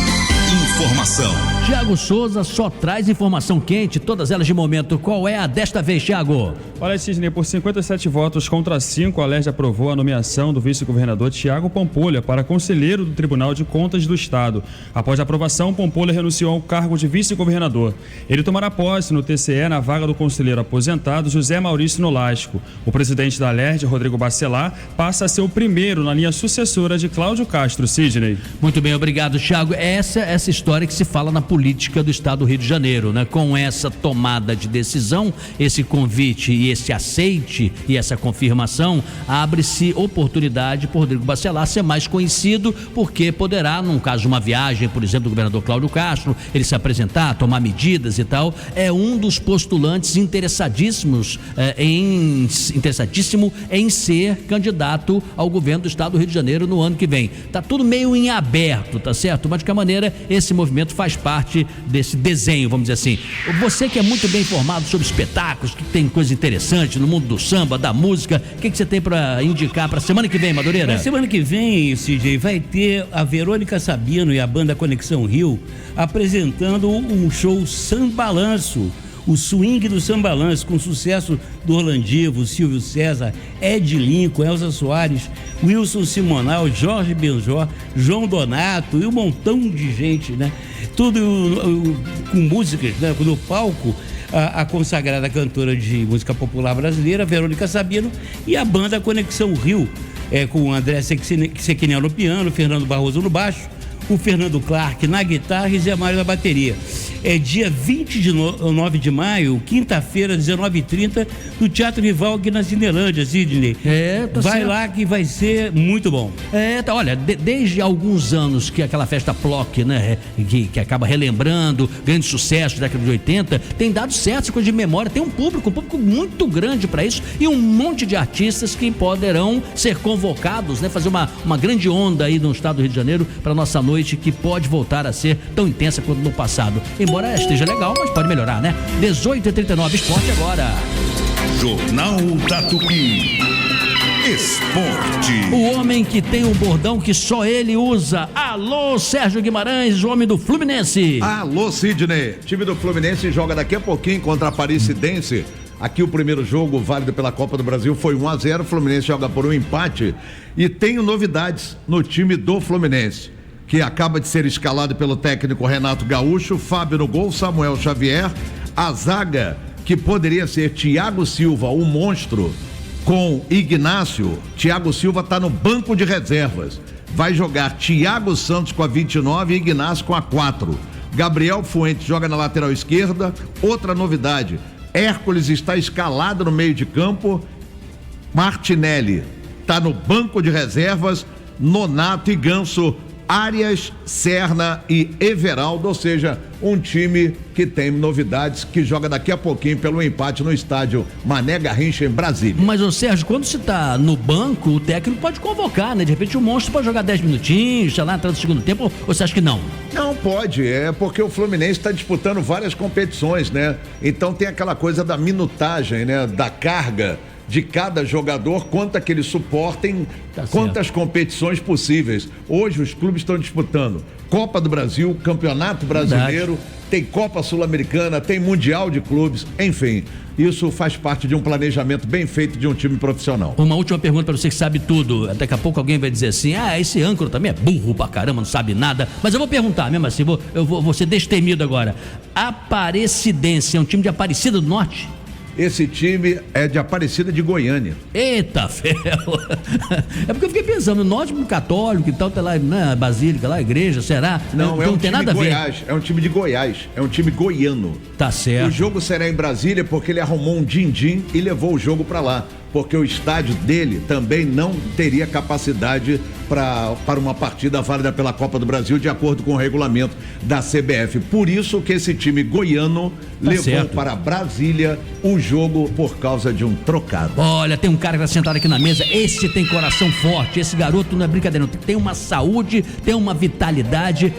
Informação. Tiago Souza só traz informação quente, todas elas de momento. Qual é a desta vez, Tiago? Olha, Sidney, por 57 votos contra 5, a Alerj aprovou a nomeação do vice-governador Tiago Pampolha para conselheiro do Tribunal de Contas do Estado. Após a aprovação, Pampolha renunciou ao cargo de vice-governador. Ele tomará posse no TCE na vaga do conselheiro aposentado José Maurício Nolasco. O presidente da Alerj, Rodrigo Bacelar, passa a ser o primeiro na linha sucessora de Cláudio Castro. Sidney. Muito bem, obrigado, Thiago. Essa história que se fala na política do Estado do Rio de Janeiro, né? Com essa tomada de decisão, esse convite e esse aceite e essa confirmação, abre-se oportunidade por Rodrigo Bacelar ser mais conhecido, porque poderá, num caso de uma viagem, por exemplo, do governador Cláudio Castro, ele se apresentar, tomar medidas e tal. É um dos postulantes interessadíssimo em ser candidato ao governo do Estado do Rio de Janeiro no ano que vem. Tá tudo meio em aberto, tá certo? Mas de qualquer maneira, esse movimento faz parte desse desenho, vamos dizer assim. Você que é muito bem informado sobre espetáculos, que tem coisa interessante no mundo do samba, da música, o que você tem para indicar para semana que vem, Madureira? Na semana que vem, CJ, vai ter a Verônica Sabino e a banda Conexão Rio apresentando um show Sambalanço, o swing do Sambalanço, com sucesso do Orlandivo, Silvio César, Ed Lincoln, Elza Soares, Wilson Simonal, Jorge Benjor, João Donato e um montão de gente, né? Tudo com músicas, né? No palco, a consagrada cantora de música popular brasileira, Verônica Sabino, e a banda Conexão Rio, com o André Sequinel no piano, Fernando Barroso no baixo, o Fernando Clark na guitarra e Zé Mário na bateria. É dia 29 de maio, quinta-feira, 19h30, no Teatro Rival aqui na Cinelândia, Sidney. Vai certo. Lá que vai ser muito bom. Olha, desde alguns anos que aquela festa PLOC, né, que acaba relembrando grandes sucessos da década de 80, tem dado certo essa coisa de memória, tem um público muito grande para isso e um monte de artistas que poderão ser convocados, né, fazer uma grande onda aí no estado do Rio de Janeiro para nossa noite, que pode voltar a ser tão intensa quanto no passado. Embora esteja legal, mas pode melhorar, né? 18h39, esporte agora. Jornal da Tupi. Esporte. O homem que tem um bordão que só ele usa. Alô, Sérgio Guimarães, o homem do Fluminense. Alô, Sidney. O time do Fluminense joga daqui a pouquinho contra a Aparecidense. Aqui o primeiro jogo válido pela Copa do Brasil foi 1-0. O Fluminense joga por um empate. E tenho novidades no time do Fluminense, que acaba de ser escalado pelo técnico Renato Gaúcho. Fábio no gol, Samuel Xavier. A zaga, que poderia ser Thiago Silva, o monstro, com Ignácio. Thiago Silva está no banco de reservas. Vai jogar Thiago Santos com a 29 e Ignácio com a 4. Gabriel Fuentes joga na lateral esquerda. Outra novidade, Hércules está escalado no meio de campo. Martinelli está no banco de reservas. Nonato e Ganso, Arias, Serna e Everaldo, ou seja, um time que tem novidades, que joga daqui a pouquinho pelo empate no estádio Mané Garrincha, em Brasília. Mas, ô Sérgio, quando você tá no banco, o técnico pode convocar, né? De repente o monstro pode jogar 10 minutinhos, sei lá, entrar no segundo tempo, ou você acha que não? Não pode, porque o Fluminense está disputando várias competições, né? Então tem aquela coisa da minutagem, né? Da carga de cada jogador, quanto é que eles suportem, quantas competições possíveis. Hoje os clubes estão disputando Copa do Brasil, Campeonato Brasileiro, tem Copa Sul-Americana, tem Mundial de Clubes, enfim, isso faz parte de um planejamento bem feito de um time profissional. Uma última pergunta para você que sabe tudo. Daqui a pouco alguém vai dizer assim: esse âncora também é burro pra caramba, não sabe nada. Mas eu vou perguntar mesmo assim, eu vou ser destemido agora. Aparecidense é um time de Aparecida do Norte? Esse time é de Aparecida de Goiânia. Eita ferro! É porque eu fiquei pensando, norte católico e tal, tá lá, né, Basílica, lá, igreja, será? Não um time tem nada a ver. Goiás, é um time de Goiás, é um time goiano. Tá certo. O jogo será em Brasília porque ele arrumou um din-din e levou o jogo para lá, porque o estádio dele também não teria capacidade para uma partida válida pela Copa do Brasil, de acordo com o regulamento da CBF. Por isso que esse time goiano levou para Brasília o jogo por causa de um trocado. Olha, tem um cara que está sentado aqui na mesa, esse tem coração forte, esse garoto não é brincadeira, não. Tem uma saúde, tem uma vitalidade,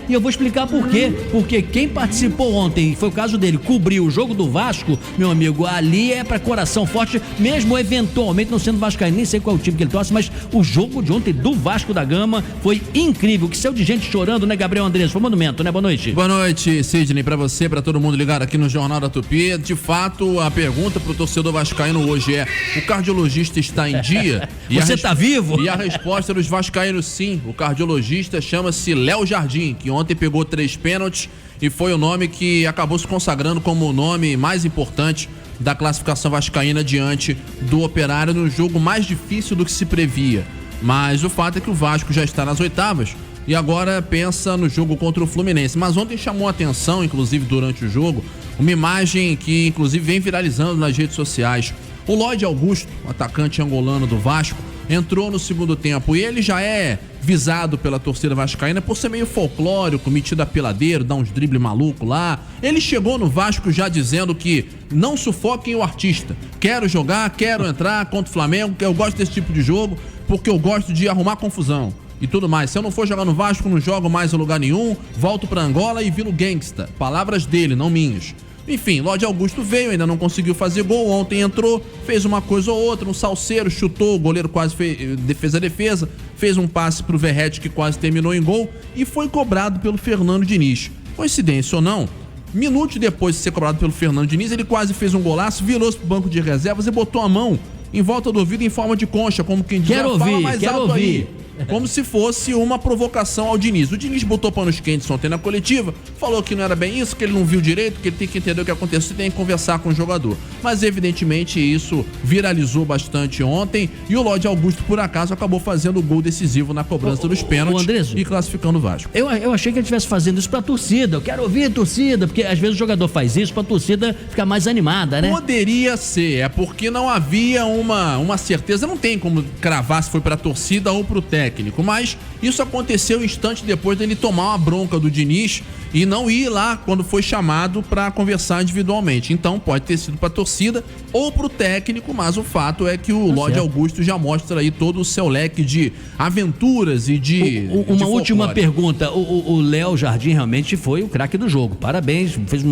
e eu vou explicar por quê. Porque quem participou ontem, foi o caso dele, cobriu o jogo do Vasco, meu amigo, ali é para coração forte, mesmo mesmo eventualmente não sendo vascaíno, nem sei qual é o time que ele torce, mas o jogo de ontem do Vasco da Gama foi incrível, que saiu de gente chorando, né, Gabriel Andrés? Foi um monumento, né? Boa noite. Boa noite, Sidney, pra você, pra todo mundo ligado aqui no Jornal da Tupi. De fato, a pergunta pro torcedor vascaíno hoje é: o cardiologista está em dia? Você tá vivo? E a resposta dos vascaínos, sim. O cardiologista chama-se Léo Jardim, que ontem pegou 3 pênaltis e foi o nome que acabou se consagrando como o nome mais importante da classificação vascaína diante do Operário no jogo mais difícil do que se previa. Mas o fato é que o Vasco já está nas oitavas e agora pensa no jogo contra o Fluminense. Mas ontem chamou a atenção, inclusive durante o jogo, uma imagem que inclusive vem viralizando nas redes sociais. O Lloyd Augusto, atacante angolano do Vasco, entrou no segundo tempo e ele já é visado pela torcida vascaína por ser meio folclórico, metido a peladeiro, dar uns drible maluco lá. Ele chegou no Vasco já dizendo que não sufoquem o artista. Quero jogar, quero entrar contra o Flamengo, que eu gosto desse tipo de jogo porque eu gosto de arrumar confusão e tudo mais. Se eu não for jogar no Vasco, não jogo mais em lugar nenhum, volto pra Angola e viro gangsta. Palavras dele, não minhas. Enfim, Lloyd Augusto veio, ainda não conseguiu fazer gol, ontem entrou, fez uma coisa ou outra, um salseiro, chutou, o goleiro quase fez a defesa, fez um passe pro Verratti que quase terminou em gol e foi cobrado pelo Fernando Diniz. Coincidência ou não, minutos depois de ser cobrado pelo Fernando Diniz, ele quase fez um golaço, virou-se pro banco de reservas e botou a mão em volta do ouvido em forma de concha, como quem diz, fala mais alto aí. Como se fosse uma provocação ao Diniz. O Diniz botou panos quentes ontem na coletiva, falou que não era bem isso, que ele não viu direito, que ele tem que entender o que aconteceu e tem que conversar com o jogador. Mas evidentemente isso viralizou bastante ontem e o Lloyd Augusto, por acaso, acabou fazendo o gol decisivo na cobrança dos pênaltis e classificando o Vasco. Eu achei que ele estivesse fazendo isso pra torcida. Eu quero ouvir a torcida, porque às vezes o jogador faz isso pra torcida ficar mais animada, né? Poderia ser, é porque não havia uma certeza, não tem como cravar se foi pra torcida ou pro técnico, mas isso aconteceu um instante depois dele tomar uma bronca do Diniz e não ir lá quando foi chamado para conversar individualmente. Então pode ter sido para a torcida ou para o técnico, mas o fato é que o Lloyd Augusto já mostra aí todo o seu leque de aventuras e de uma última pergunta, o Léo Jardim realmente foi o craque do jogo, parabéns, fez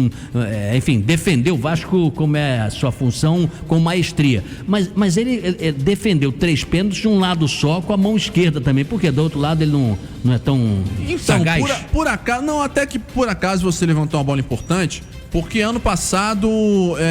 enfim, defendeu o Vasco como é a sua função com maestria, mas ele defendeu 3 pênaltis de um lado só com a mão esquerda também, porque do outro lado ele não é tão sagaz. Por acaso, não, até que por acaso você levantou uma bola importante, porque ano passado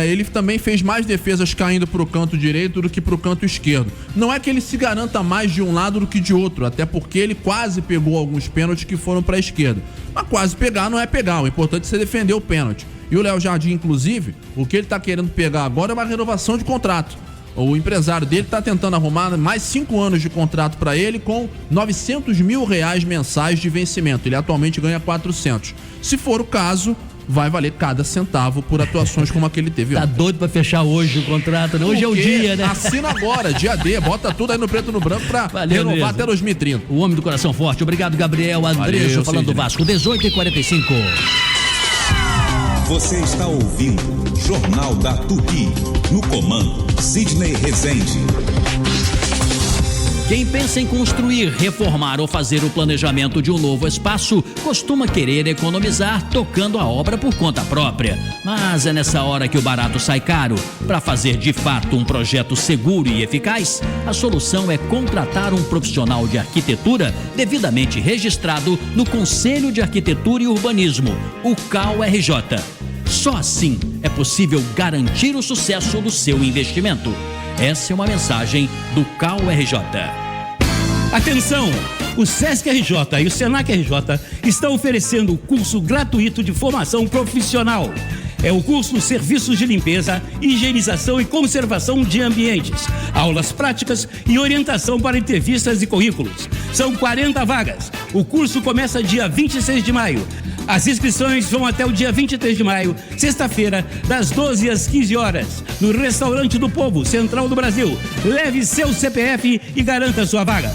ele também fez mais defesas caindo pro canto direito do que pro canto esquerdo. Não é que ele se garanta mais de um lado do que de outro, até porque ele quase pegou alguns pênaltis que foram pra esquerda. Mas quase pegar não é pegar, o importante é você defender o pênalti. E o Léo Jardim, inclusive, o que ele tá querendo pegar agora é uma renovação de contrato. O empresário dele está tentando arrumar mais 5 anos de contrato para ele com R$900 mil mensais de vencimento. Ele atualmente ganha 400. Se for o caso, vai valer cada centavo por atuações como a que ele teve. Tá doido para fechar hoje o contrato, né? Hoje é o dia, né? Assina agora, dia D, bota tudo aí no preto e no branco para renovar até 2030. O homem do coração forte. Obrigado, Gabriel Andrés, falando do Vasco. 18h45. Você está ouvindo Jornal da Tupi. No comando, Sidney Rezende. Quem pensa em construir, reformar ou fazer o planejamento de um novo espaço costuma querer economizar tocando a obra por conta própria. Mas é nessa hora que o barato sai caro. Para fazer de fato um projeto seguro e eficaz, a solução é contratar um profissional de arquitetura devidamente registrado no Conselho de Arquitetura e Urbanismo, o CAU-RJ. Só assim é possível garantir o sucesso do seu investimento. Essa é uma mensagem do CAU-RJ. Atenção! O Sesc RJ e o Senac RJ estão oferecendo um curso gratuito de formação profissional. É o curso Serviços de Limpeza, Higienização e Conservação de Ambientes. Aulas práticas e orientação para entrevistas e currículos. São 40 vagas. O curso começa dia 26 de maio. As inscrições vão até o dia 23 de maio, sexta-feira, das 12 às 15 horas, no Restaurante do Povo, Central do Brasil. Leve seu CPF e garanta sua vaga.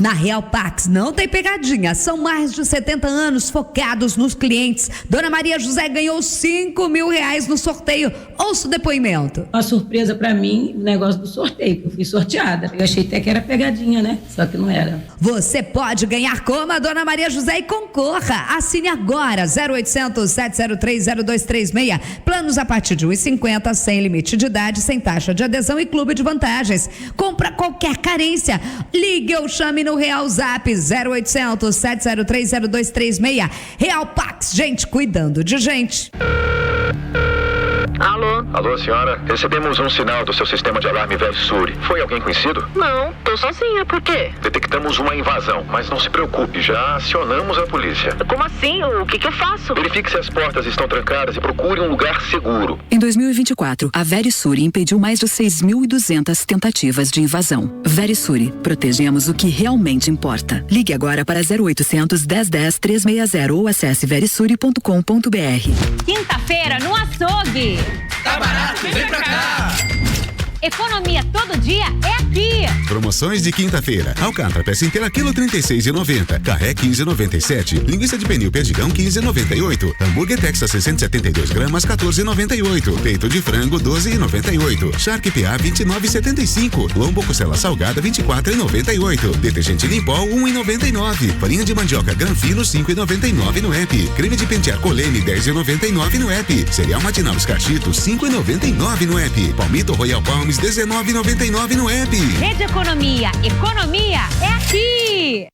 Na Real Pax não tem pegadinha, são mais de 70 anos focados nos clientes. Dona Maria José ganhou R$5.000 no sorteio. Ouça o depoimento. Uma surpresa pra mim, o negócio do sorteio, que eu fui sorteada. Eu achei até que era pegadinha, né? Só que não era. Você pode ganhar como a Dona Maria José e concorra. Assine agora, 0800 703 0236. Planos a partir de R$1,50, sem limite de idade, sem taxa de adesão e clube de vantagens. Compra qualquer carência. Ligue ou chame no Real Zap 0800 703 0236. Real Pax, gente cuidando de gente. Alô? Alô, senhora. Recebemos um sinal do seu sistema de alarme Verisuri. Foi alguém conhecido? Não, tô sozinha. Por quê? Detectamos uma invasão, mas não se preocupe, já acionamos a polícia. Como assim? O que eu faço? Verifique se as portas estão trancadas e procure um lugar seguro. Em 2024, a Verisuri impediu mais de 6.200 tentativas de invasão. Verisuri, protegemos o que realmente importa. Ligue agora para 0800 1010 360 ou acesse verisuri.com.br. Quinta-feira no açougue. Tá barato, vem pra cá. Economia todo dia é aqui. Promoções de quinta-feira. Alcatra peça inteira quilo 36,90. Carré 15,97. Linguiça de pernil perdigão 15,98. Hambúrguer Texas 672 gramas 14,98. Peito de frango 12,98. Charque PA 29,75. Lombo costela salgada 24,98. Detergente Limpol 1,99. Farinha de mandioca Granfino 5,99 no app. Creme de pentear Colene 10,99 no app. Cereal matinal Escachito 5,99 no app. Palmito Royal Palms 19,99 no app. Rede Economia. Economia é aqui.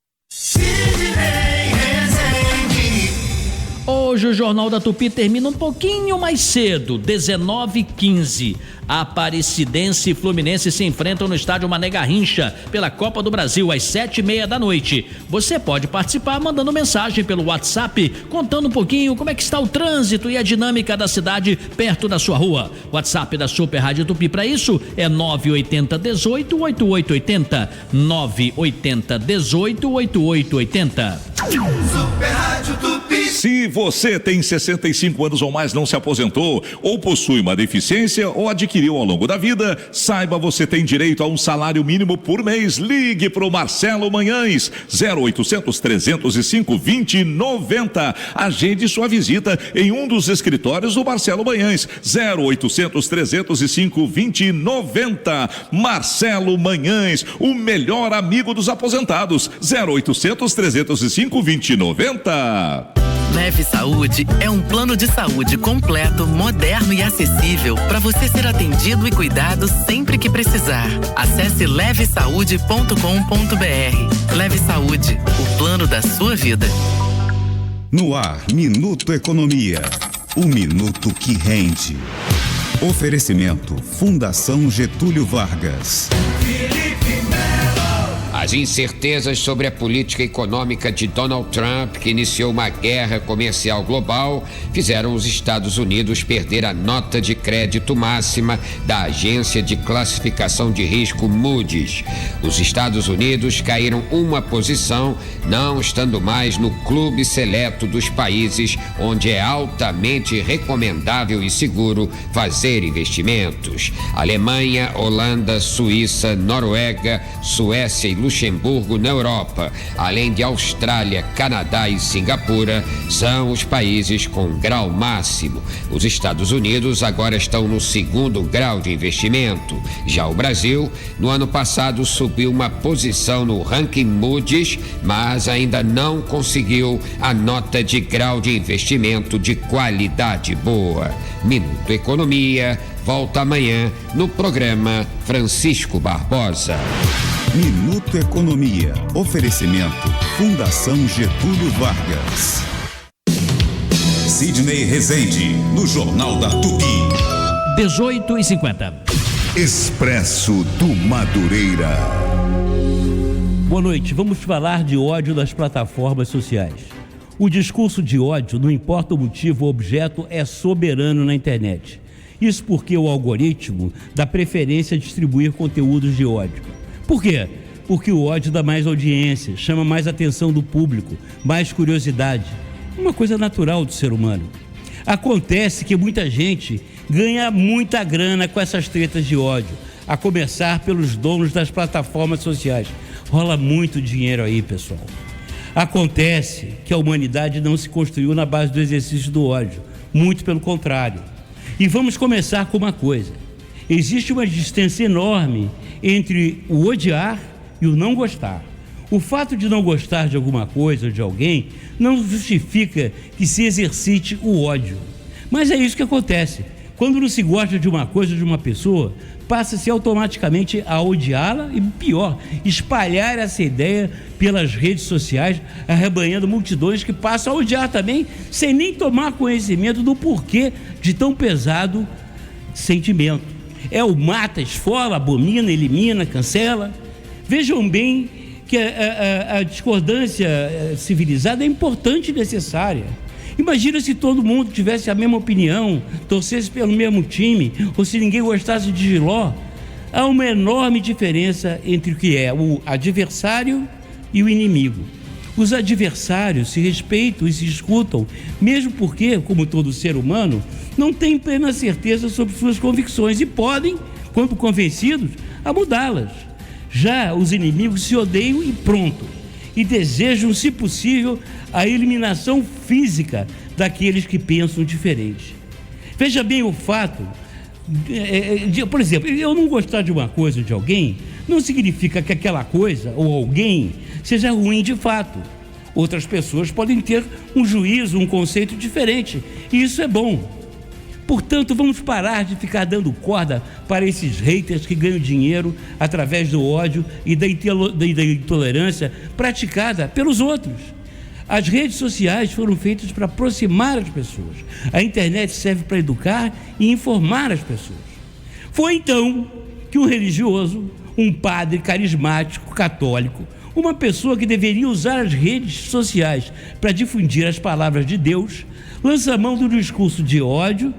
Hoje o Jornal da Tupi termina um pouquinho mais cedo, 19h15. Aparecidense e Fluminense se enfrentam no estádio Mané Garrincha pela Copa do Brasil às 7h30 da noite. Você pode participar mandando mensagem pelo WhatsApp, contando um pouquinho como é que está o trânsito e a dinâmica da cidade perto da sua rua. WhatsApp da Super Rádio Tupi para isso é 980 18 8880. 980 18 8880. Super Rádio Tupi. Se você tem 65 anos ou mais, não se aposentou, ou possui uma deficiência ou adquiriu ao longo da vida, saiba, você tem direito a um salário mínimo por mês. Ligue para o Marcelo Manhães, 0800 305 2090. Agende sua visita em um dos escritórios do Marcelo Manhães, 0800 305 2090. Marcelo Manhães, o melhor amigo dos aposentados, 0800 305 2090. Leve Saúde é um plano de saúde completo, moderno e acessível para você ser atendido e cuidado sempre que precisar. Acesse levesaude.com.br. Leve Saúde, o plano da sua vida. No ar, Minuto Economia. O minuto que rende. Oferecimento Fundação Getúlio Vargas. As incertezas sobre a política econômica de Donald Trump, que iniciou uma guerra comercial global, fizeram os Estados Unidos perder a nota de crédito máxima da agência de classificação de risco Moody's. Os Estados Unidos caíram uma posição, não estando mais no clube seleto dos países onde é altamente recomendável e seguro fazer investimentos. Alemanha, Holanda, Suíça, Noruega, Suécia e Luxemburgo na Europa, além de Austrália, Canadá e Singapura, são os países com grau máximo. Os Estados Unidos agora estão no segundo grau de investimento. Já o Brasil, no ano passado, subiu uma posição no ranking Moody's, mas ainda não conseguiu a nota de grau de investimento de qualidade boa. Minuto Economia volta amanhã no programa Francisco Barbosa. Minuto Economia. Oferecimento Fundação Getúlio Vargas. Sidney Rezende, no Jornal da Tupi. 18h50. Expresso do Madureira. Boa noite. Vamos falar de ódio nas plataformas sociais. O discurso de ódio, não importa o motivo, o objeto é soberano na internet. Isso porque o algoritmo dá preferência a distribuir conteúdos de ódio. Por quê? Porque o ódio dá mais audiência, chama mais atenção do público, mais curiosidade. Uma coisa natural do ser humano. Acontece que muita gente ganha muita grana com essas tretas de ódio. a começar pelos donos das plataformas sociais. Rola muito dinheiro aí, pessoal. Acontece que a humanidade não se construiu na base do exercício do ódio, muito pelo contrário. E vamos começar com uma coisa: existe uma distância enorme entre o odiar e o não gostar. O fato de não gostar de alguma coisa ou de alguém não justifica que se exercite o ódio. Mas é isso que acontece. Quando não se gosta de uma coisa ou de uma pessoa, passa-se automaticamente a odiá-la e, pior, espalhar essa ideia pelas redes sociais, arrebanhando multidões que passam a odiar também, sem nem tomar conhecimento do porquê de tão pesado sentimento. É o mata, esfola, abomina, elimina, cancela. Vejam bem que a discordância civilizada é importante e necessária. Imagina se todo mundo tivesse a mesma opinião, torcesse pelo mesmo time, ou se ninguém gostasse de Giló. Há uma enorme diferença entre o que é o adversário e o inimigo. Os adversários se respeitam e se escutam, mesmo porque, como todo ser humano, não têm plena certeza sobre suas convicções e podem, quando convencidos, a mudá-las. Já os inimigos se odeiam e pronto, e desejam, se possível, a eliminação física daqueles que pensam diferente. Veja bem o fato, por exemplo, eu não gostar de uma coisa ou de alguém, não significa que aquela coisa ou alguém seja ruim de fato. Outras pessoas podem ter um juízo, um conceito diferente, e isso é bom. Portanto, vamos parar de ficar dando corda para esses haters que ganham dinheiro através do ódio e da intolerância praticada pelos outros. As redes sociais foram feitas para aproximar as pessoas. A internet serve para educar e informar as pessoas. Foi então que um religioso, um padre carismático, católico, uma pessoa que deveria usar as redes sociais para difundir as palavras de Deus, lança mão do discurso de ódio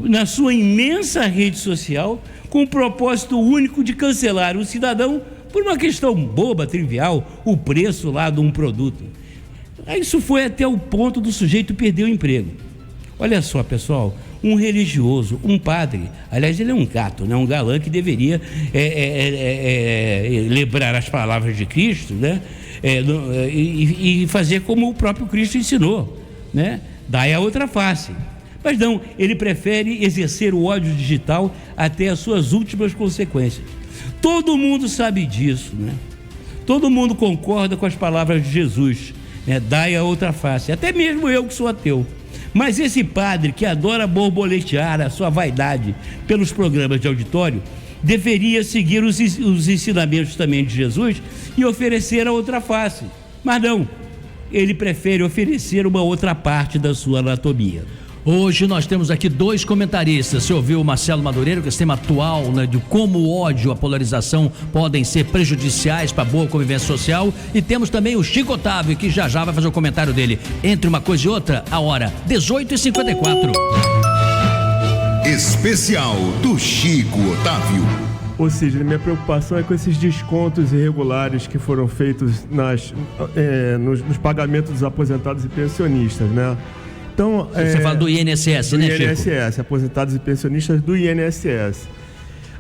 na sua imensa rede social, com o propósito único de cancelar o cidadão por uma questão boba, trivial, o preço lá de um produto. Isso foi até o ponto do sujeito perder o emprego. Olha só, pessoal, um religioso, um padre, aliás, ele é um gato, né? Um galã que deveria lembrar as palavras de Cristo, né? E fazer como o próprio Cristo ensinou, né? Daí a outra face. Mas não, ele prefere exercer o ódio digital até as suas últimas consequências. Todo mundo sabe disso, né? Todo mundo concorda com as palavras de Jesus, né? Dai a outra face, até mesmo eu que sou ateu. Mas esse padre que adora borboletear a sua vaidade pelos programas de auditório, deveria seguir os ensinamentos também de Jesus e oferecer a outra face. Mas não, ele prefere oferecer uma outra parte da sua anatomia. Hoje nós temos aqui dois comentaristas. Você ouviu o Marcelo Madureira, com esse tema atual, né, de como o ódio, a polarização podem ser prejudiciais para a boa convivência social. E temos também o Chico Otávio, que já vai fazer o comentário dele. Entre uma coisa e outra, a hora 18h54. Especial do Chico Otávio. Ou seja, minha preocupação é com esses descontos irregulares que foram feitos nos pagamentos dos aposentados e pensionistas, né? Então, você fala do INSS, né, Chico? Do INSS, aposentados e pensionistas do INSS.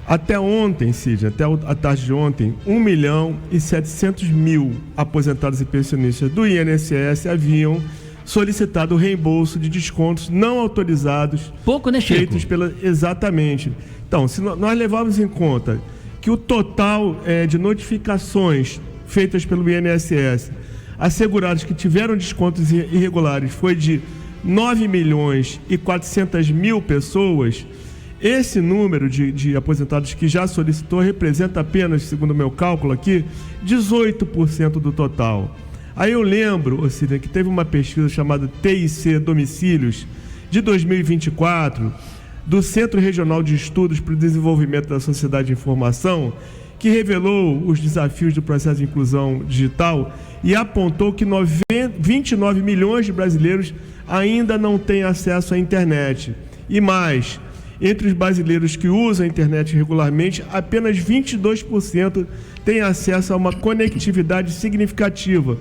Até ontem, Cid, até a tarde de ontem, 1.700.000 aposentados e pensionistas do INSS haviam solicitado o reembolso de descontos não autorizados. Pouco, né, Chico? Feitos exatamente. Então, se nós levarmos em conta que o total de notificações feitas pelo INSS a segurados que tiveram descontos irregulares foi de 9.400.000 pessoas, esse número de aposentados que já solicitou representa apenas, segundo o meu cálculo aqui, 18% do total. Aí eu lembro, Cida, que teve uma pesquisa chamada TIC Domicílios, de 2024, do Centro Regional de Estudos para o Desenvolvimento da Sociedade de Informação, que revelou os desafios do processo de inclusão digital e apontou que 29 milhões de brasileiros ainda não têm acesso à internet. E mais, entre os brasileiros que usam a internet regularmente, apenas 22% têm acesso a uma conectividade significativa,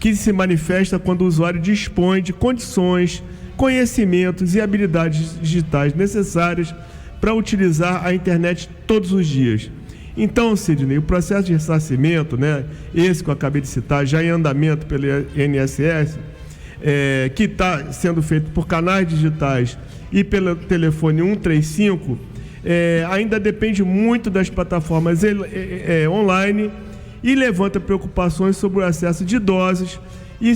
que se manifesta quando o usuário dispõe de condições, conhecimentos e habilidades digitais necessárias para utilizar a internet todos os dias. Então, Sidney, o processo de ressarcimento, né, esse que eu acabei de citar, já em andamento pelo INSS, que está sendo feito por canais digitais e pelo telefone 135, ainda depende muito das plataformas online e levanta preocupações sobre o acesso de idosos e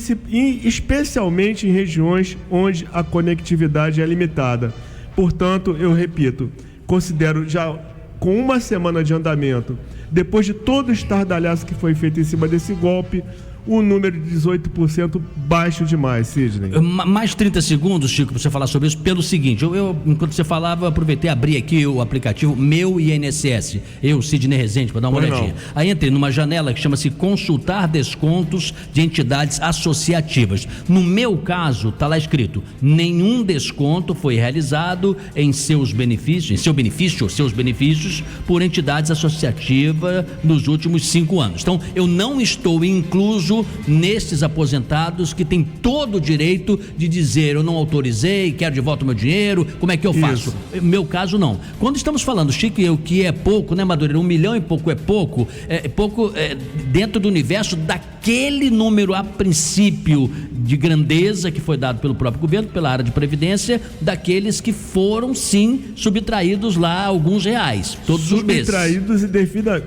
especialmente em regiões onde a conectividade é limitada. Portanto, eu repito, considero já com uma semana de andamento, depois de todo o estardalhaço que foi feito em cima desse golpe, o número de 18% baixo demais, Sidney. Mais 30 segundos, Chico, para você falar sobre isso, pelo seguinte, enquanto você falava, eu aproveitei e abri aqui o aplicativo Meu INSS, Sidney Rezende, para dar uma olhadinha. Aí entrei numa janela que chama-se Consultar Descontos de Entidades Associativas. No meu caso, está lá escrito, nenhum desconto foi realizado em seu benefício ou seus benefícios por entidades associativas nos últimos 5 anos. Então, eu não estou incluso nesses aposentados que têm todo o direito de dizer, eu não autorizei, quero de volta o meu dinheiro, como é que eu faço? No meu caso, não. Quando estamos falando, Chico, que é pouco, né, Madureira? 1 milhão e pouco é pouco dentro do universo daquele número a princípio de grandeza que foi dado pelo próprio governo, pela área de previdência, daqueles que foram sim subtraídos lá alguns reais, todos os meses. Subtraídos e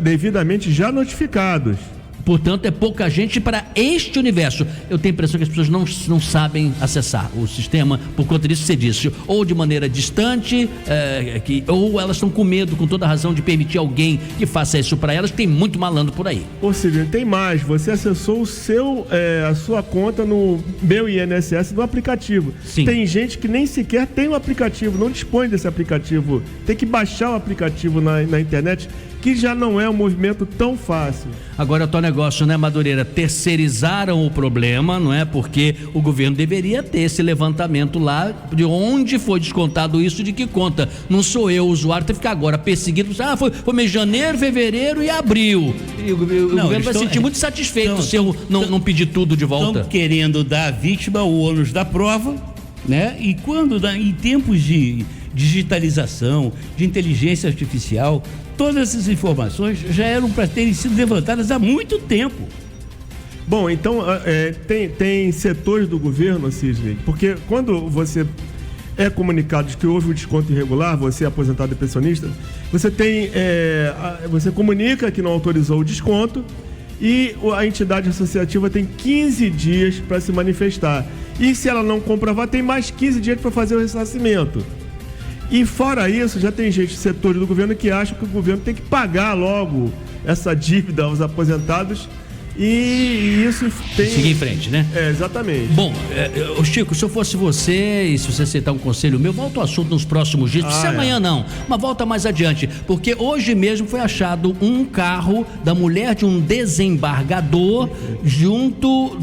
devidamente já notificados. Portanto, é pouca gente para este universo. Eu tenho a impressão que as pessoas não sabem acessar o sistema por conta disso que você disse, ou de maneira distante, ou elas estão com medo, com toda a razão, de permitir alguém que faça isso para elas, tem muito malandro por aí. Ou seja, tem mais, você acessou a sua conta no Meu INSS no aplicativo. Sim. Tem gente que nem sequer tem o aplicativo, não dispõe desse aplicativo, tem que baixar o aplicativo na internet, que já não é um movimento tão fácil. Agora, o teu negócio, né, Madureira? Terceirizaram o problema, não é? Porque o governo deveria ter esse levantamento lá, de onde foi descontado isso, de que conta. Não sou eu, o usuário, tem que ficar agora perseguido. Foi mês de janeiro, fevereiro e abril. E o governo vai se sentir muito satisfeito se eu não pedir tudo de volta. Estão querendo dar à vítima o ônus da prova, né? E quando, em tempos de digitalização, de inteligência artificial, todas essas informações já eram para terem sido levantadas há muito tempo. Bom, então tem setores do governo, Sidney, porque quando você é comunicado de que houve um desconto irregular, você é aposentado e pensionista, você comunica que não autorizou o desconto e a entidade associativa tem 15 dias para se manifestar. E se ela não comprovar, tem mais 15 dias para fazer o ressarcimento. E fora isso, já tem setores do governo que acham que o governo tem que pagar logo essa dívida aos aposentados e isso tem... Seguir em frente, né? Exatamente. Bom, Chico, se eu fosse você e se você aceitar um conselho meu, volta ao assunto nos próximos dias, não precisa amanhã não, mas volta mais adiante, porque hoje mesmo foi achado um carro da mulher de um desembargador junto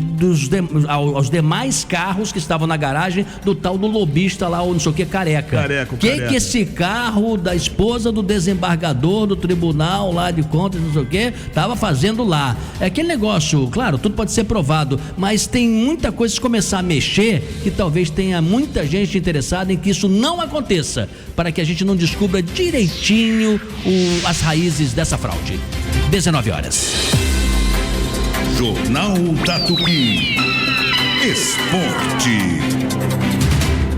aos demais carros que estavam na garagem do tal do lobista lá, ou não sei o que, careca. Que esse carro da esposa do desembargador do tribunal lá de contas, não sei o que, estava fazendo lá. É aquele negócio, claro, tudo pode ser provado, mas tem muita coisa, se começar a mexer, que talvez tenha muita gente interessada em que isso não aconteça, para que a gente não descubra direitinho as raízes dessa fraude. 19 horas. Jornal da Tupi. Esporte.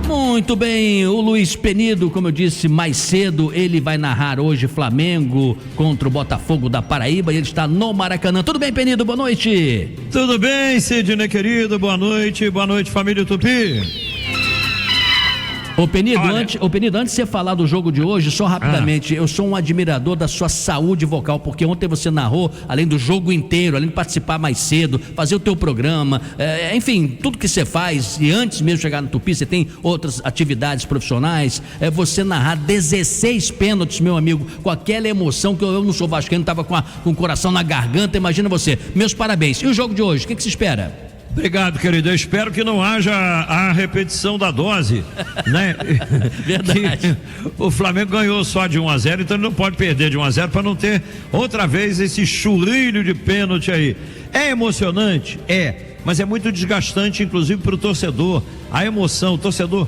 Muito bem, o Luiz Penido, como eu disse mais cedo, ele vai narrar hoje Flamengo contra o Botafogo da Paraíba e ele está no Maracanã. Tudo bem, Penido? Boa noite. Tudo bem, Sidney querido, boa noite família Tupi. Ô Penido, antes de você falar do jogo de hoje, só rapidamente, eu sou um admirador da sua saúde vocal, porque ontem você narrou, além do jogo inteiro, além de participar mais cedo, fazer o teu programa, enfim, tudo que você faz, e antes mesmo de chegar no Tupi, você tem outras atividades profissionais, você narrar 16 pênaltis, meu amigo, com aquela emoção que eu não sou vascaíno, tava com o coração na garganta, imagina você. Meus parabéns. E o jogo de hoje, o que se espera? Obrigado, querido. Eu espero que não haja a repetição da dose, né? Verdade. O Flamengo ganhou só de 1-0, então ele não pode perder de 1-0 para não ter outra vez esse churrilho de pênalti aí. É emocionante? Mas é muito desgastante, inclusive para o torcedor. A emoção, o torcedor,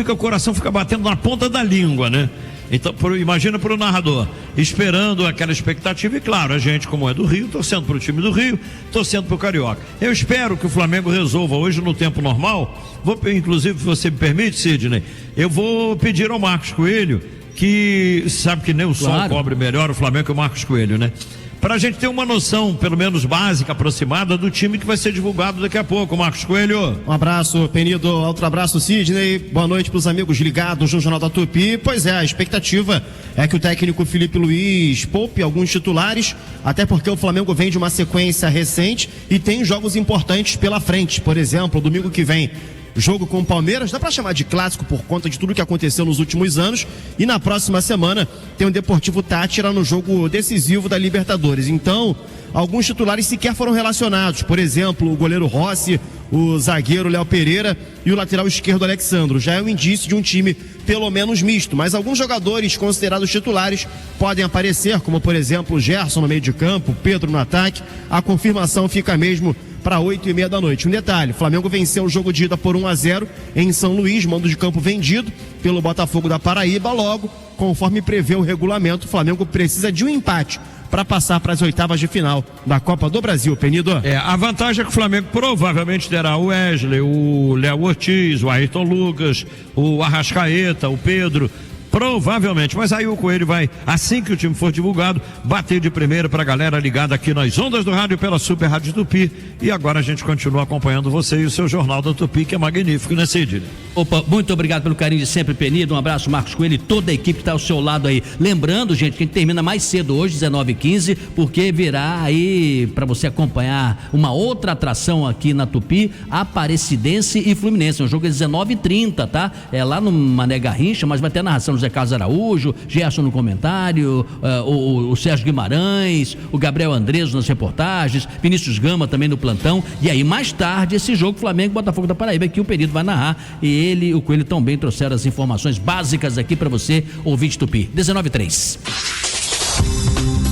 o coração fica batendo na ponta da língua, né? Então, imagina para o narrador, esperando aquela expectativa, e claro, a gente, como é do Rio, torcendo para o time do Rio, torcendo para o Carioca. Eu espero que o Flamengo resolva hoje no tempo normal. Inclusive, se você me permite, Sidney, eu vou pedir ao Marcos Coelho, que sabe que nem o sol cobre melhor o Flamengo que o Marcos Coelho, né? Para a gente ter uma noção, pelo menos básica, aproximada, do time que vai ser divulgado daqui a pouco. Marcos Coelho. Um abraço, Penido. Outro abraço, Sidney. Boa noite para os amigos ligados no Jornal da Tupi. Pois é, a expectativa é que o técnico Felipe Luiz poupe alguns titulares, até porque o Flamengo vem de uma sequência recente e tem jogos importantes pela frente. Por exemplo, domingo que vem, jogo com o Palmeiras, dá pra chamar de clássico por conta de tudo que aconteceu nos últimos anos, e na próxima semana tem o Deportivo Táchira no jogo decisivo da Libertadores. Então, alguns titulares sequer foram relacionados, por exemplo, o goleiro Rossi, o zagueiro Léo Pereira e o lateral esquerdo Alexandro. Já é um indício de um time pelo menos misto, mas alguns jogadores considerados titulares podem aparecer, como por exemplo o Gerson no meio de campo, Pedro no ataque. A confirmação fica mesmo para 8h30 da noite. Um detalhe, o Flamengo venceu o jogo de ida por 1-0 em São Luís, mando de campo vendido pelo Botafogo da Paraíba. Logo, conforme prevê o regulamento, o Flamengo precisa de um empate para passar para as oitavas de final da Copa do Brasil, Penido. A vantagem é que o Flamengo provavelmente terá o Wesley, o Léo Ortiz, o Ayrton Lucas, o Arrascaeta, o Pedro, provavelmente, mas aí o Coelho vai, assim que o time for divulgado, bater de primeira pra galera ligada aqui nas ondas do rádio pela Super Rádio Tupi. E agora a gente continua acompanhando você e o seu Jornal da Tupi, que é magnífico, né, Sidney? Opa, muito obrigado pelo carinho de sempre, Penido. Um abraço, Marcos Coelho, e toda a equipe que está ao seu lado aí. Lembrando, gente, que a gente termina mais cedo hoje, 19h15, porque virá aí para você acompanhar uma outra atração aqui na Tupi, Aparecidense e Fluminense. O jogo é 19h30, tá? É lá no Mané Garrincha, mas vai ter a narração do Zé Carlos Araújo, Gerson no comentário, o Sérgio Guimarães, o Gabriel Andreso nas reportagens, Vinícius Gama também no plantão. E aí mais tarde esse jogo Flamengo Botafogo da Paraíba, que o Penido vai narrar, e ele e o Coelho também trouxeram as informações básicas aqui para você, ouvinte Tupi. 19h03.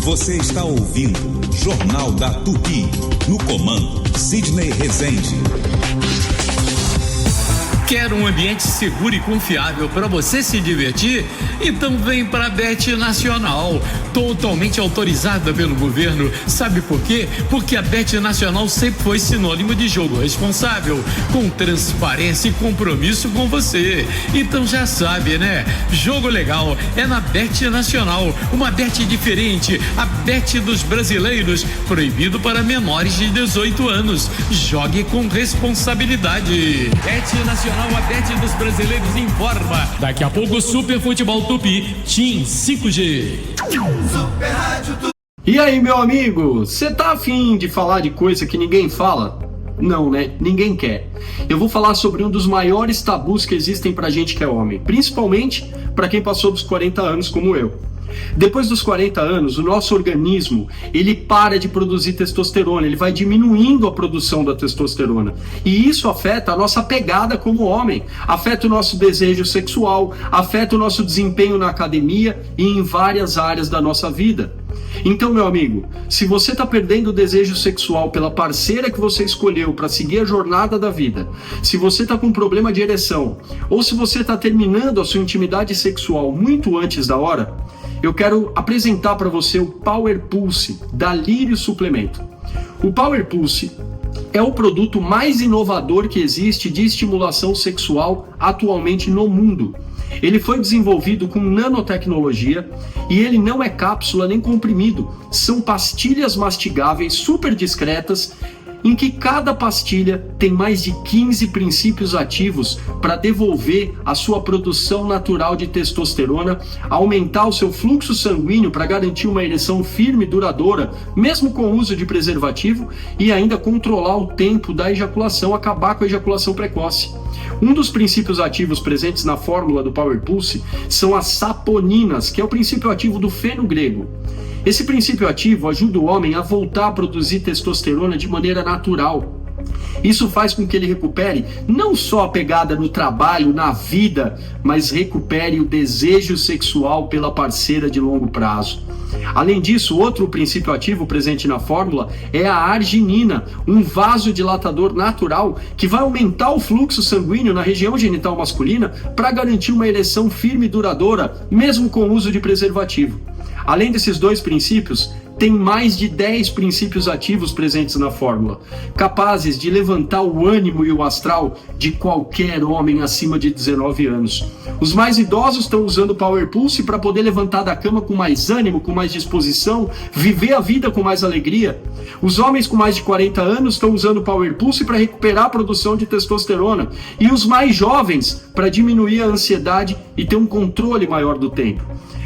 Você está ouvindo Jornal da Tupi, no comando Sidney Rezende. Quer um ambiente seguro e confiável para você se divertir? Então vem para a Bet Nacional, totalmente autorizada pelo governo. Sabe por quê? Porque a Bet Nacional sempre foi sinônimo de jogo responsável, com transparência e compromisso com você. Então já sabe, né? Jogo legal é na Bet Nacional, uma Bet diferente, a Bet dos brasileiros, proibido para menores de 18 anos. Jogue com responsabilidade. Bet Nacional, a Bet dos brasileiros informa. Daqui a pouco, Super Futebol Tupi, Team 5G. Super Rádio Tupi. E aí, meu amigo, você tá afim de falar de coisa que ninguém fala? Não, né? Ninguém quer. Eu vou falar sobre um dos maiores tabus que existem pra gente que é homem, principalmente pra quem passou dos 40 anos como eu. Depois dos 40 anos, o nosso organismo, ele para de produzir testosterona, ele vai diminuindo a produção da testosterona. E isso afeta a nossa pegada como homem, afeta o nosso desejo sexual, afeta o nosso desempenho na academia e em várias áreas da nossa vida. Então, meu amigo, se você está perdendo o desejo sexual pela parceira que você escolheu para seguir a jornada da vida, se você está com problema de ereção, ou se você está terminando a sua intimidade sexual muito antes da hora, eu quero apresentar para você o Power Pulse da Lírio Suplemento. O Power Pulse é o produto mais inovador que existe de estimulação sexual atualmente no mundo. Ele foi desenvolvido com nanotecnologia e ele não é cápsula nem comprimido. São pastilhas mastigáveis super discretas, em que cada pastilha tem mais de 15 princípios ativos para devolver a sua produção natural de testosterona, aumentar o seu fluxo sanguíneo para garantir uma ereção firme e duradoura, mesmo com o uso de preservativo, e ainda controlar o tempo da ejaculação, acabar com a ejaculação precoce. Um dos princípios ativos presentes na fórmula do Power Pulse são as saponinas, que é o princípio ativo do feno grego. Esse princípio ativo ajuda o homem a voltar a produzir testosterona de maneira natural. Isso faz com que ele recupere não só a pegada no trabalho, na vida, mas recupere o desejo sexual pela parceira de longo prazo. Além disso, outro princípio ativo presente na fórmula é a arginina, um vasodilatador natural que vai aumentar o fluxo sanguíneo na região genital masculina para garantir uma ereção firme e duradoura, mesmo com o uso de preservativo. Além desses dois princípios, tem mais de 10 princípios ativos presentes na fórmula, capazes de levantar o ânimo e o astral de qualquer homem acima de 19 anos. Os mais idosos estão usando o Power Pulse para poder levantar da cama com mais ânimo, com mais disposição, viver a vida com mais alegria. Os homens com mais de 40 anos estão usando o Power Pulse para recuperar a produção de testosterona. E os mais jovens para diminuir a ansiedade e ter um controle maior do tempo.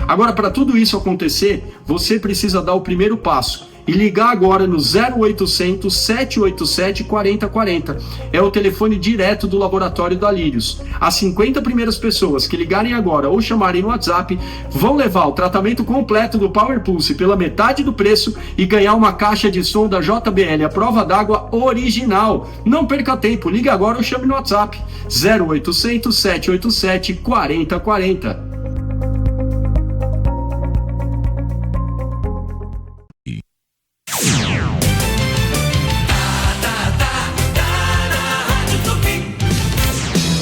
Agora, para tudo isso acontecer, você precisa dar o primeiro passo e ligar agora no 0800 787 4040. É o telefone direto do Laboratório da Lírios. As 50 primeiras pessoas que ligarem agora ou chamarem no WhatsApp vão levar o tratamento completo do Power Pulse pela metade do preço e ganhar uma caixa de som da JBL, a prova d'água original. Não perca tempo, ligue agora ou chame no WhatsApp 0800 787 4040.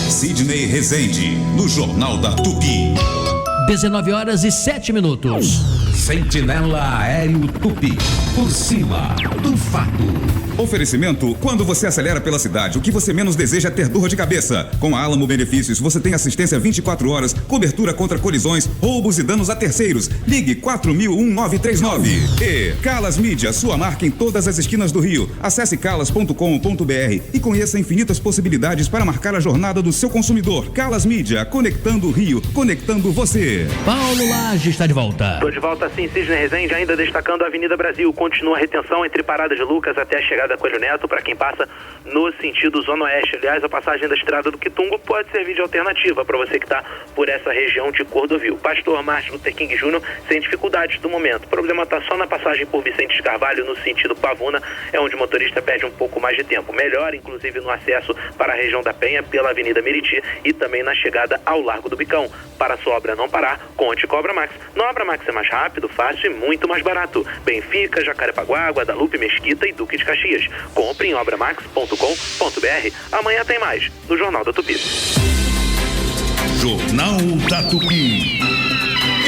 Sidney Rezende, no Jornal da Tupi. 19h07. Sentinela Aéreo Tupi, por cima do fato. Oferecimento: quando você acelera pela cidade, o que você menos deseja é ter dor de cabeça. Com a Alamo Benefícios, você tem assistência 24 horas, cobertura contra colisões, roubos e danos a terceiros. Ligue 4000-1939. E Calas Mídia, sua marca em todas as esquinas do Rio. Acesse calas.com.br e conheça infinitas possibilidades para marcar a jornada do seu consumidor. Calas Mídia, conectando o Rio, conectando você. Paulo Lage está de volta. Estou de volta sim, Sidney Rezende, ainda destacando a Avenida Brasil. Continua a retenção entre Parada de Lucas até a chegada da Coelho Neto para quem passa no sentido Zona Oeste. Aliás, a passagem da Estrada do Quitungo pode servir de alternativa para você que está por essa região de Cordovil. Pastor Márcio Luther King Jr. sem dificuldades do momento. O problema está só na passagem por Vicente de Carvalho no sentido Pavuna, é onde o motorista perde um pouco mais de tempo. Melhor, inclusive, no acesso para a região da Penha pela Avenida Meriti e também na chegada ao Largo do Bicão. Para a sua obra não parar, conte com a Obra Max. Na Obra Max é mais rápido, fácil e muito mais barato. Benfica, Jacarepaguá, Guadalupe, Mesquita e Duque de Caxias. Compre em obramax.com.br. Amanhã tem mais no Jornal da Tupi. Jornal da Tupi.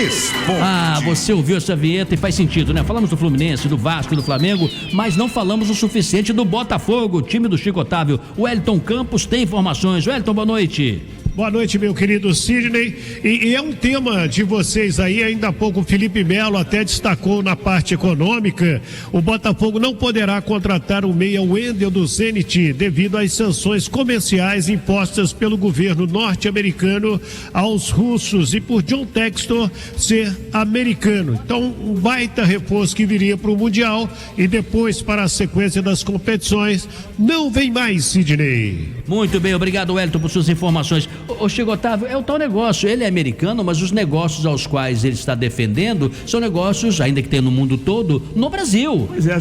Esporte. Ah, você ouviu essa vinheta e faz sentido, né? Falamos do Fluminense, do Vasco e do Flamengo, mas não falamos o suficiente do Botafogo, time do Chico Otávio. O Wellington Campos tem informações. Wellington, boa noite. Boa noite, meu querido Sidney. E é um tema de vocês aí, ainda há pouco o Felipe Melo até destacou na parte econômica. O Botafogo não poderá contratar o meia Wendel do Zenit devido às sanções comerciais impostas pelo governo norte-americano aos russos e por John Textor ser americano. Então, um baita reforço que viria para o Mundial e depois para a sequência das competições. Não vem mais, Sidney. Muito bem, obrigado, Wellington, por suas informações. Ô Chico Otávio, é o tal negócio, ele é americano, mas os negócios aos quais ele está defendendo são negócios, ainda que tenha no mundo todo, no Brasil. Pois é,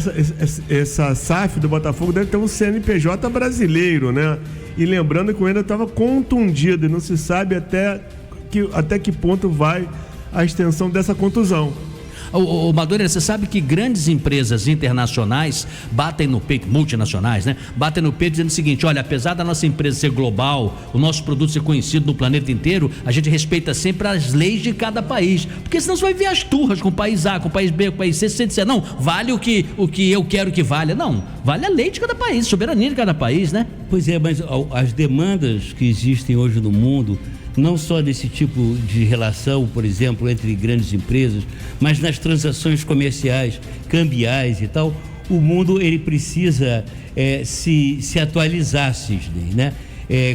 essa SAF do Botafogo deve ter um CNPJ brasileiro, né? E lembrando que o Wendel estava contundido e não se sabe até que ponto vai a extensão dessa contusão. Ô Madureira, você sabe que grandes empresas internacionais batem no peito, multinacionais, né? Batem no peito dizendo o seguinte: olha, apesar da nossa empresa ser global, o nosso produto ser conhecido no planeta inteiro, a gente respeita sempre as leis de cada país. Porque senão você vai ver as turras com o país A, com o país B, com o país C, você disser, não, vale o que eu quero que valha. Não, vale a lei de cada país, soberania de cada país, né? Pois é, mas as demandas que existem hoje no mundo, não só desse tipo de relação, por exemplo, entre grandes empresas, mas nas transações comerciais, cambiais e tal, o mundo ele precisa se atualizar, Sidney, né?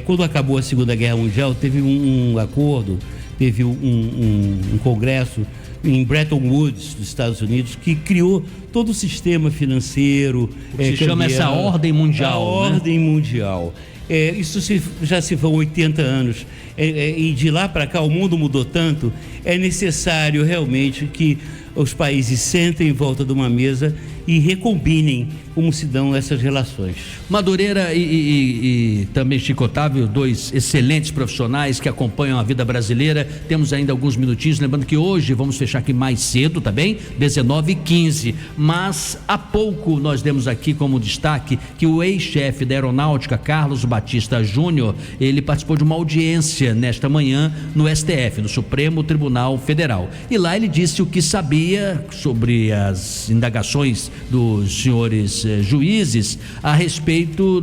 Quando acabou a Segunda Guerra Mundial, teve um acordo, teve um congresso em Bretton Woods, dos Estados Unidos, que criou todo o sistema financeiro. Se chama essa ordem mundial. Ordem mundial. Isso já se vão 80 anos. E de lá para cá o mundo mudou tanto, é necessário realmente que os países sentem em volta de uma mesa e recombinem como se dão essas relações. Madureira e também Chico Otávio, dois excelentes profissionais que acompanham a vida brasileira. Temos ainda alguns minutinhos, lembrando que hoje vamos fechar aqui mais cedo, tá bem? 19h15, mas há pouco nós demos aqui como destaque que o ex-chefe da Aeronáutica, Carlos Batista Júnior, ele participou de uma audiência nesta manhã no STF, no Supremo Tribunal Federal, e lá ele disse o que sabia sobre as indagações dos senhores juízes a respeito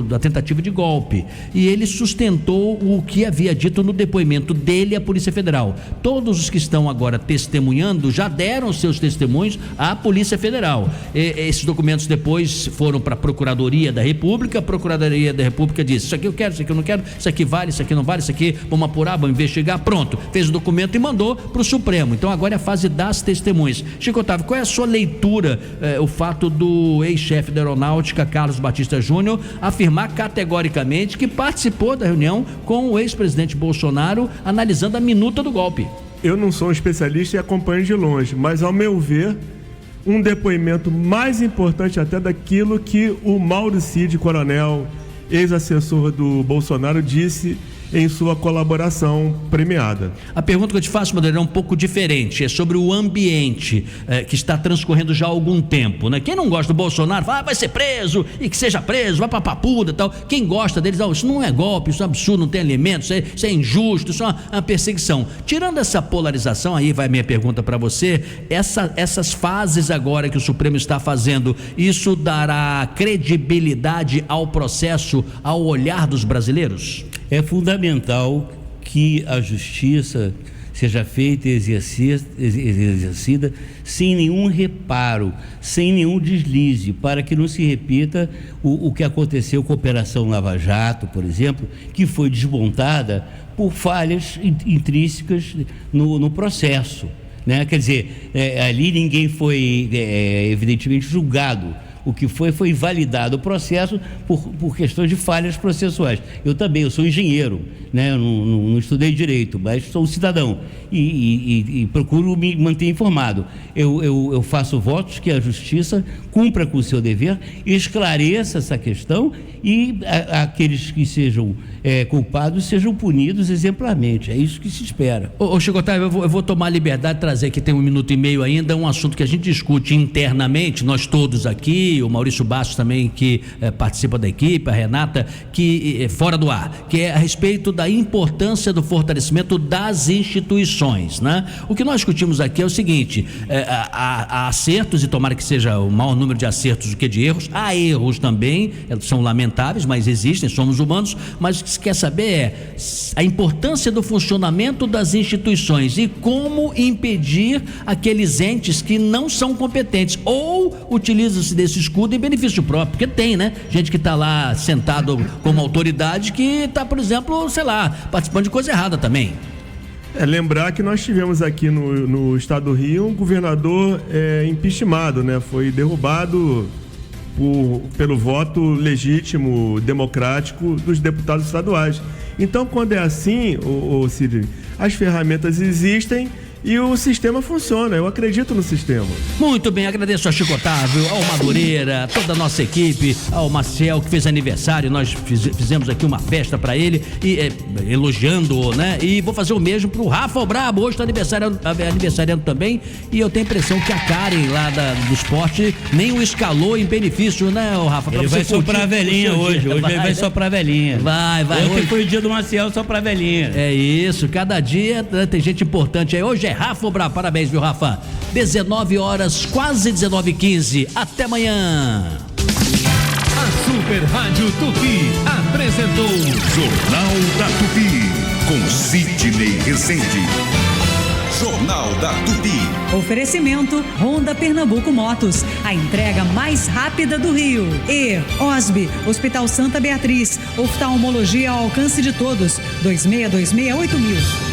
da tentativa de golpe, e ele sustentou o que havia dito no depoimento dele à Polícia Federal. Todos os que estão agora testemunhando já deram seus testemunhos à Polícia Federal. Esses documentos depois foram para a Procuradoria da República. A Procuradoria da República disse: isso aqui eu quero, isso aqui eu não quero, isso aqui vale, isso aqui não vale, isso aqui vamos apurar, vamos investigar. Pronto, fez o documento e mandou para o Supremo. Então agora é a fase das testemunhas. Chico Otávio, qual é a sua leitura, o fato do ex-chefe da Aeronáutica, Carlos Batista Júnior, afirmar categoricamente que participou da reunião com o ex-presidente Bolsonaro analisando a minuta do golpe? Eu não sou um especialista e acompanho de longe, mas ao meu ver, um depoimento mais importante até daquilo que o Mauro Cid, coronel, ex-assessor do Bolsonaro, disse em sua colaboração premiada. A pergunta que eu te faço, Madureira, é um pouco diferente, é sobre o ambiente que está transcorrendo já há algum tempo, né? Quem não gosta do Bolsonaro fala, vai ser preso, e que seja preso, vai pra papuda e tal. Quem gosta deles, isso não é golpe, isso é absurdo, não tem elementos, isso é injusto, isso é uma perseguição. Tirando essa polarização, aí vai minha pergunta para você, essas fases agora que o Supremo está fazendo, isso dará credibilidade ao processo, ao olhar dos brasileiros? É fundamental que a justiça seja feita e exercida sem nenhum reparo, sem nenhum deslize, para que não se repita o que aconteceu com a Operação Lava Jato, por exemplo, que foi desmontada por falhas intrínsecas no processo, né? Quer dizer, ali ninguém foi evidentemente julgado. O que foi validado o processo por questões de falhas processuais. Eu sou engenheiro, né? Eu não estudei direito, mas sou um cidadão e procuro me manter informado. Eu faço votos que a justiça cumpra com o seu dever, esclareça essa questão e aqueles que sejam culpados sejam punidos exemplarmente. É isso que se espera. Ô Chico Otávio, eu vou tomar a liberdade de trazer, que tem 1 minuto e meio ainda, um assunto que a gente discute internamente, nós todos aqui, o Maurício Bastos também, que participa da equipe, a Renata, que fora do ar, que é a respeito da importância do fortalecimento das instituições, né? O que nós discutimos aqui é o seguinte, há acertos, e tomara que seja o maior número de acertos do que de erros. Há erros também, são lamentáveis, mas existem, somos humanos. Mas o que se quer saber é a importância do funcionamento das instituições e como impedir aqueles entes que não são competentes ou utilizam-se desse escudo em benefício próprio, porque tem, né? Gente que está lá sentado como autoridade que está, por exemplo, sei lá, participando de coisa errada também. Lembrar que nós tivemos aqui no estado do Rio um governador impeachmentado, né? Foi derrubado pelo voto legítimo, democrático dos deputados estaduais. Então, quando é assim, Cid, as ferramentas existem e o sistema funciona. Eu acredito no sistema. Muito bem, agradeço ao Chico Otávio, ao Madureira, toda a nossa equipe, ao Maciel, que fez aniversário. Nós fizemos aqui uma festa para ele, elogiando-o, né? E vou fazer o mesmo pro Rafa o Brabo, hoje está aniversariando também. E eu tenho a impressão que a Karen lá do esporte nem o escalou em benefício, né, Rafa? Ele vai soprar a velhinha hoje. Hoje ele vai soprar a velhinha. Vai. Hoje foi o dia do Maciel, soprar a velhinha. É isso, cada dia tem gente importante aí. Hoje é Rafa Brabo, parabéns, viu, Rafa? 19 horas, quase 19h15. Até amanhã. A Super Rádio Tupi apresentou Jornal da Tupi com Sidney Rezende. Jornal da Tupi. Oferecimento Honda Pernambuco Motos, a entrega mais rápida do Rio. E OSB, Hospital Santa Beatriz, oftalmologia ao alcance de todos. 26268000.